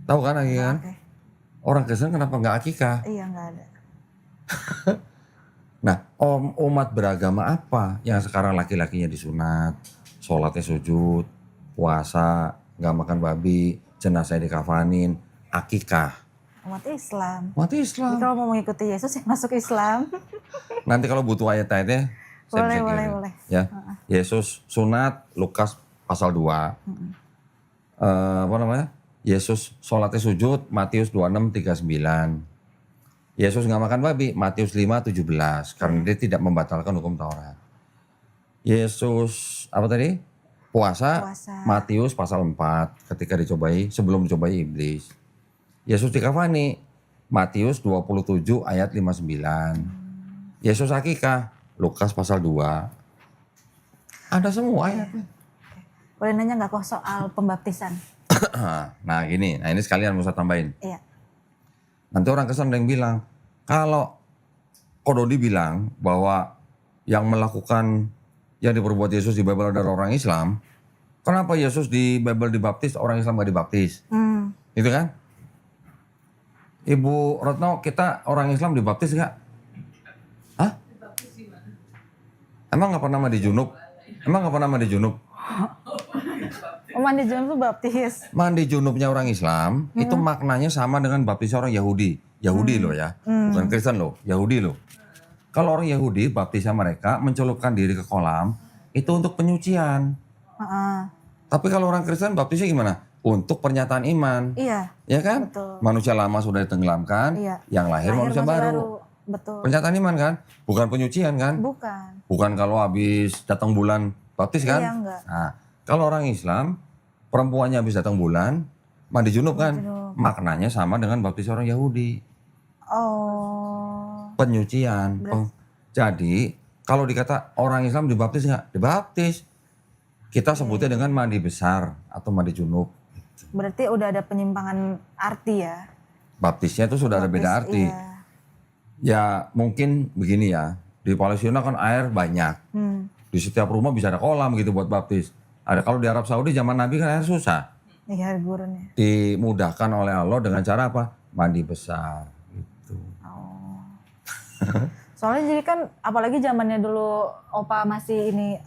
Tahu kan akikah kan? Oke. Orang Kristen kenapa nggak akikah? Iya nggak ada. Nah, umat beragama apa yang sekarang laki-lakinya disunat, sholatnya sujud, puasa, nggak makan babi, jenazahnya dikafanin, akikah? Umat Islam. Umat Jadi Islam. kalau mau mengikuti Yesus ya masuk Islam. Nanti kalau butuh ayat-ayatnya, saya Boleh, bisa boleh, kirim. boleh. Ya, Yesus sunat, Lukas pasal 2. Apa namanya? Yesus sholatnya sujud, Matius 26:39. Yesus nggak makan babi, Matius 5:17. Karena dia tidak membatalkan hukum Taurat. Yesus apa tadi? Puasa, Puasa. Matius pasal 4 ketika sebelum dicobai iblis. Yesus dikafani, Matius 27 ayat 59. Yesus akikah, Lukas pasal 2. Ada semua ayatnya. Boleh nanya nggak kok soal pembaptisan? Nah gini, ini sekalian mau saya tambahin. Iya. Nanti orang Kristen ada yang bilang, kalau Kododi bilang bahwa yang melakukan yang diperbuat Yesus di Bible adalah orang Islam, kenapa Yesus di Bible dibaptis, orang Islam gak dibaptis? Gitu kan? Ibu Retno, kita orang Islam dibaptis gak? Hah? Emang gak pernah mandi junub? Mandi junub tuh baptis. Mandi junubnya orang Islam itu maknanya sama dengan baptis orang Yahudi. Yahudi loh ya, bukan Kristen loh, Yahudi loh. Kalau orang Yahudi baptisnya mereka mencelupkan diri ke kolam itu untuk penyucian. Tapi kalau orang Kristen baptisnya gimana? Untuk pernyataan iman. Iya. Ya kan? Betul. Manusia lama sudah ditenggelamkan, Iya. yang lahir manusia baru. Betul. Pernyataan iman kan? Bukan penyucian kan? Bukan. Bukan kalau habis datang bulan baptis kan? Iya, enggak. Nah, kalau orang Islam, perempuannya habis datang bulan, mandi junub kan? Maknanya sama dengan baptis orang Yahudi. Oh. Penyucian. Jadi, kalau dikata orang Islam dibaptis nggak? Dibaptis. Kita sebutnya dengan mandi besar atau mandi junub. Berarti udah ada penyimpangan arti ya? Baptisnya itu sudah ada beda arti. Iya. Ya mungkin begini ya, di Palestina kan air banyak. Di setiap rumah bisa ada kolam gitu buat baptis. Ada kalau di Arab Saudi zaman Nabi kan air susah. Iya, gurun ya. Dimudahkan oleh Allah dengan cara apa? Mandi besar gitu. Oh. Soalnya jadi kan apalagi zamannya dulu Opa masih ini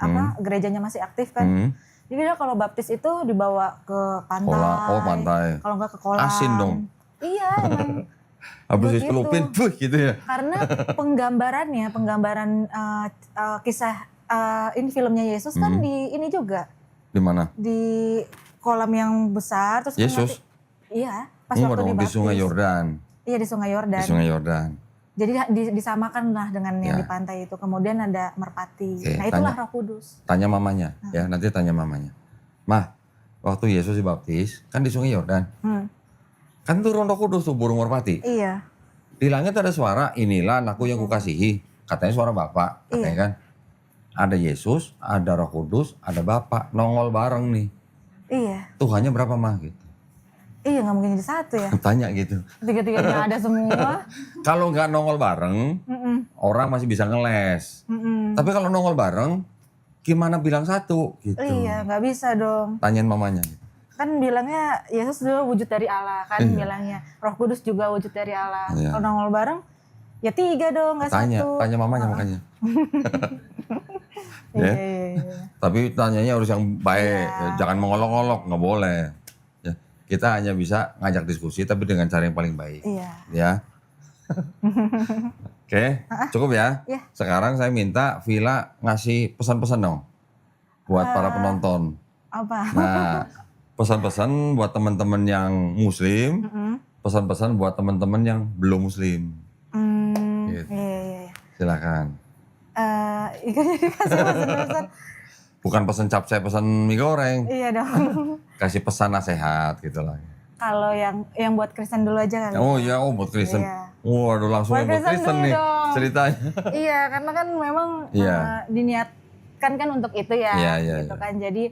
gerejanya masih aktif kan. Jadi dia kalau baptis itu dibawa ke pantai. Oh, pantai. Kalau nggak ke kolam. Asin dong. Iya, emang. Habis Begitu. dicelupin, gitu ya. Karena penggambaran kisah ini filmnya Yesus kan di ini juga. Di mana? Di kolam yang besar terus Yesus? Iya, pas waktu Dong, di dibaptis. Sungai Yordan. Iya, di Sungai Yordan. Di Sungai Yordan. Jadi disamakan lah dengan yang di pantai itu. Kemudian ada merpati. Oke, Nah, itulah Roh Kudus. Tanya mamanya, ya nanti tanya mamanya. Mah, waktu Yesus dibaptis, kan di Sungai Yordan. Kan turun Roh Kudus tuh burung merpati. Iya. Di langit ada suara, inilah anakku yang kukasihi. Katanya suara Bapak, katanya kan. Ada Yesus, ada Roh Kudus, ada Bapak, nongol bareng nih. Iya. Tuhannya berapa mah gitu. Iya, nggak mungkin jadi satu ya. Tanya gitu. Tiga-tiganya ada semua. Kalau nggak nongol bareng, orang masih bisa ngeles. Tapi kalau nongol bareng, gimana bilang satu gitu. Iya, nggak bisa dong. Tanyain mamanya. Kan bilangnya Yesus dulu wujud dari Allah kan bilangnya. Roh Kudus juga wujud dari Allah. Iya. Kalau nongol bareng, ya tiga dong, nggak satu. Tanya mamanya makanya. Iya, Ya. iya. Tapi tanyanya harus yang baik, Iya. jangan mengolok-olok, nggak boleh. Ya, kita hanya bisa ngajak diskusi tapi dengan cara yang paling baik. Iya. Ya. Oke, cukup ya. Iya. Sekarang saya minta Villa ngasih pesan-pesan dong buat para penonton. Apa? Nah, pesan-pesan buat teman-teman yang muslim, pesan-pesan buat teman-teman yang belum muslim. Gitu. Iya. Silakan. Ikut dikasih pesan-pesan. Bukan pesan capcay, pesan mie goreng. Iya dong. Kasih pesan nasihat gitu lah. Kalau yang buat Kristen dulu aja kali. Oh iya, buat Kristen. Iya. Waduh, langsung Buat yang buat Kristen Kristen dulu nih dong. ceritanya. Iya, karena kan memang Iya. diniatkan kan untuk itu ya, Iya, gitu iya. kan. Jadi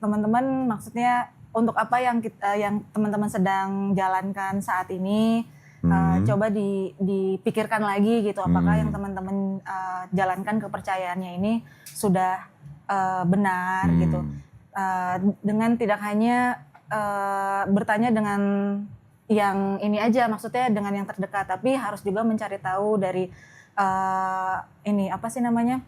teman-teman maksudnya untuk apa yang teman-teman sedang jalankan saat ini, coba dipikirkan lagi gitu, apakah yang teman-teman jalankan kepercayaannya ini sudah benar gitu. Dengan tidak hanya bertanya dengan yang ini aja, maksudnya dengan yang terdekat, tapi harus juga mencari tahu dari ini apa sih namanya,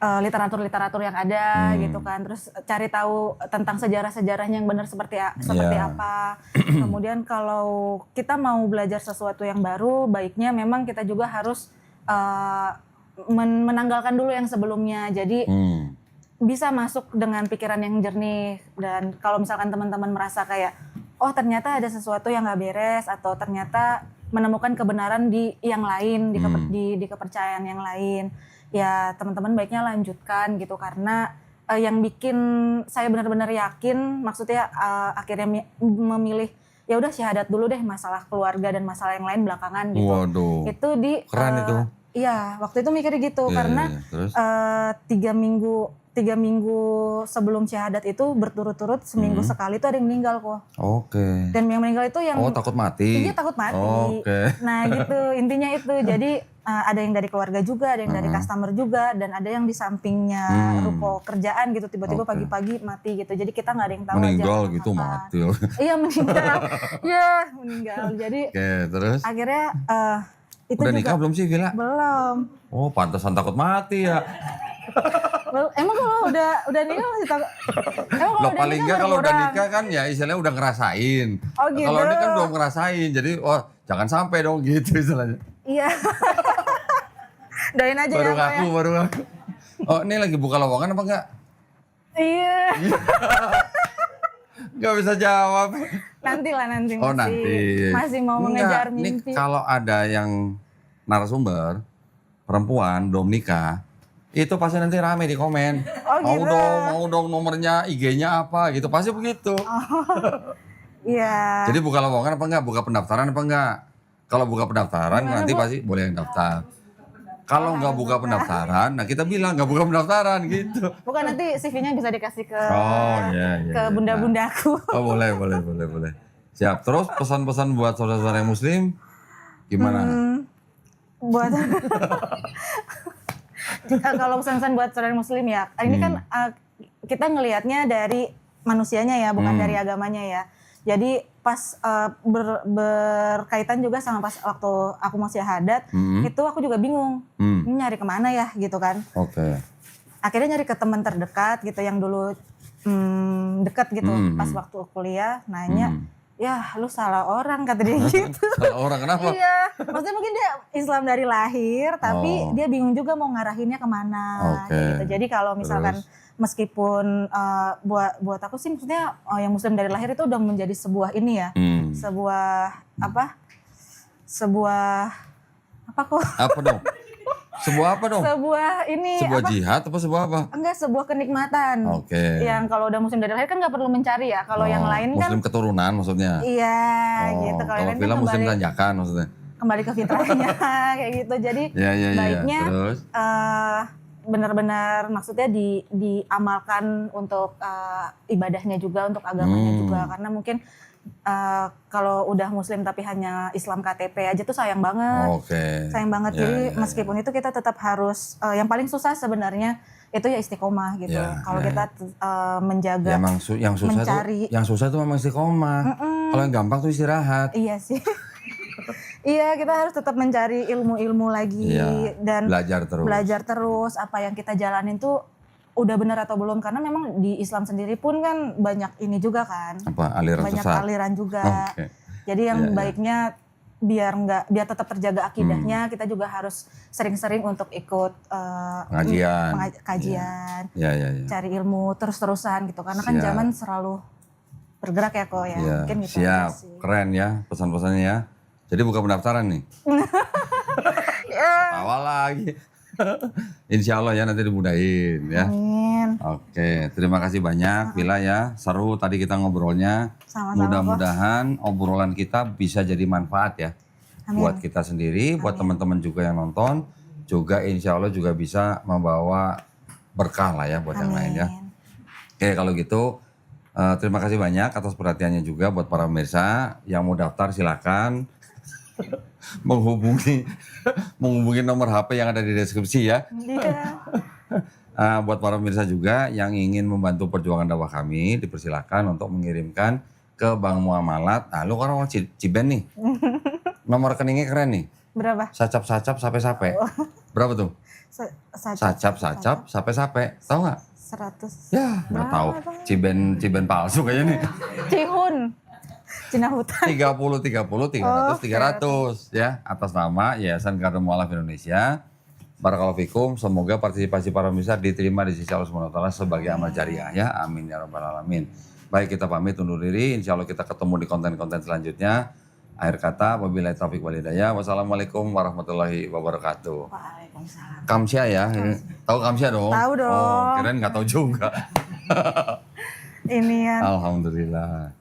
literatur-literatur yang ada gitu kan, terus cari tahu tentang sejarah-sejarahnya yang benar seperti apa. Kemudian kalau kita mau belajar sesuatu yang baru, baiknya memang kita juga harus menanggalkan dulu yang sebelumnya, jadi bisa masuk dengan pikiran yang jernih. Dan kalau misalkan teman-teman merasa kayak oh ternyata ada sesuatu yang nggak beres, atau ternyata menemukan kebenaran di yang lain, di kepercayaan yang lain, ya teman-teman baiknya lanjutkan gitu, karena yang bikin saya benar-benar yakin, maksudnya akhirnya memilih ya udah syahadat dulu deh, masalah keluarga dan masalah yang lain belakangan gitu. Waduh. Itu di keren itu. Iya, waktu itu mikirnya gitu, karena 3 minggu sebelum syahadat itu berturut-turut seminggu sekali itu ada yang meninggal kok. Oke. Dan yang meninggal itu yang takut mati. Iya, takut mati. Nah gitu, intinya itu. Jadi ada yang dari keluarga juga, ada yang dari customer juga, dan ada yang di sampingnya ruko kerjaan gitu, tiba-tiba pagi-pagi mati gitu. Jadi kita nggak ada yang tahu meninggal aja gitu kapan. mati. Iya meninggal. Iya meninggal. Jadi terus akhirnya itu udah juga nikah belum sih Villa? belum. Oh pantesan takut mati ya. Emang kalau udah nikah masih takut? Emang Loh paling enggak kalau udah nikah kan ya istilahnya udah ngerasain. Oh gitu. Kalau ini kan belum ngerasain, jadi jangan sampai dong gitu istilahnya. Iya. Doain aja baru ya. Baru ngaku. Oh ini lagi buka lowongan apa enggak? Iya. Gak bisa jawab. Nanti nanti. Masih mau mengejar mimpi. Nih kalau ada yang narasumber perempuan belum nikah, itu pasti nanti rame di komen. Mau dong nomornya, IG-nya apa gitu, pasti begitu. Iya. Jadi buka lowongan apa enggak? Buka pendaftaran apa enggak? Kalau buka pendaftaran nanti pasti boleh yang daftar. Kalau nggak buka pendaftaran, nah kita bilang nggak buka pendaftaran gitu. Bukan, nanti CV-nya bisa dikasih ke ke bunda-bundaku. Oh boleh. Siap. Terus pesan-pesan buat saudara-saudara yang muslim gimana? Buat kalau pesan-pesan buat saudara muslim ya, ini kan kita ngelihatnya dari manusianya ya, bukan dari agamanya ya. Jadi pas berkaitan juga sama pas waktu aku mau syahadat, itu aku juga bingung, ini nyari kemana ya gitu kan. Oke. Akhirnya nyari ke teman terdekat gitu yang dulu dekat gitu, pas waktu kuliah nanya, ya lu salah orang kata dia gitu. Salah orang kenapa? Iya, maksudnya mungkin dia Islam dari lahir, tapi dia bingung juga mau ngarahinnya kemana. Gitu. Jadi kalau misalkan meskipun buat aku sih maksudnya yang muslim dari lahir itu udah menjadi sebuah ini ya, sebuah apa dong? Sebuah apa dong? Sebuah ini sebuah jihad apa sebuah apa? Enggak, sebuah kenikmatan. Yang kalau udah muslim dari lahir kan nggak perlu mencari ya. Kalau yang lain kan muslim keturunan maksudnya. Iya, gitu. Kalau film muslim tanjakan maksudnya. Kembali ke fitrahnya kayak gitu. Jadi baiknya benar-benar maksudnya diamalkan untuk ibadahnya juga, untuk agamanya juga, karena mungkin kalau udah muslim tapi hanya Islam KTP aja tuh sayang banget. Sayang banget. Jadi meskipun itu kita tetap harus yang paling susah sebenarnya itu ya istiqomah gitu. Kalau kita menjaga yang susah mencari. Yang susah tuh memang istiqomah. Kalau yang gampang tuh istirahat. Iya sih. Iya, kita harus tetap mencari ilmu-ilmu lagi dan belajar terus apa yang kita jalanin tuh udah benar atau belum, karena memang di Islam sendiri pun kan banyak ini juga kan. Aliran banyak sesat. Aliran juga. Jadi yang baiknya biar tetap terjaga akidahnya, kita juga harus sering-sering untuk ikut kajian. Cari ilmu terus-terusan gitu, karena kan zaman selalu bergerak ya kok ya. Mungkin gitu. Siap, keren ya pesan-pesannya ya. Jadi buka pendaftaran nih. Tawa lagi. Insya Allah ya nanti dimudahin ya. Amin. Oke, terima kasih banyak Villa ya. Seru tadi kita ngobrolnya. Mudah-mudahan obrolan kita bisa jadi manfaat ya. Buat kita sendiri, buat teman-teman juga yang nonton. Juga insya Allah juga bisa membawa berkah lah ya buat yang lain ya. Oke, kalau gitu terima kasih banyak atas perhatiannya juga buat para pemirsa. Yang mau daftar silakan. menghubungi nomor HP yang ada di deskripsi ya. Iya. Buat para pemirsa juga yang ingin membantu perjuangan dakwah kami, dipersilakan untuk mengirimkan ke Bank Muamalat. Nah, lu kan orang Ciben nih. Nomor rekeningnya keren nih. Berapa? Sacap-sacap sape-sape. Berapa tuh? Sacap-sacap sape-sape. Tahu nggak? 100. Ya, nggak tahu. Ciben palsu kayaknya nih. Cihun. Cina Hutan. 30 300 300 ya, atas nama Yayasan Garda Mualaf Indonesia. Barakallahu fikum, semoga partisipasi para pemirsa diterima di sisi Allah Subhanahu wa taala sebagai amal jariah ya. Amin ya rabbal alamin. Baik, kita pamit undur diri. Insya Allah kita ketemu di konten-konten selanjutnya. Akhir kata, wabillahi taufiq wal hidayah. Wassalamualaikum warahmatullahi wabarakatuh. Waalaikumsalam. Kamsia ya. Tahu Kamsia dong? Tahu dong. Oh, kirain nggak tahu juga. Ini ya. Alhamdulillah.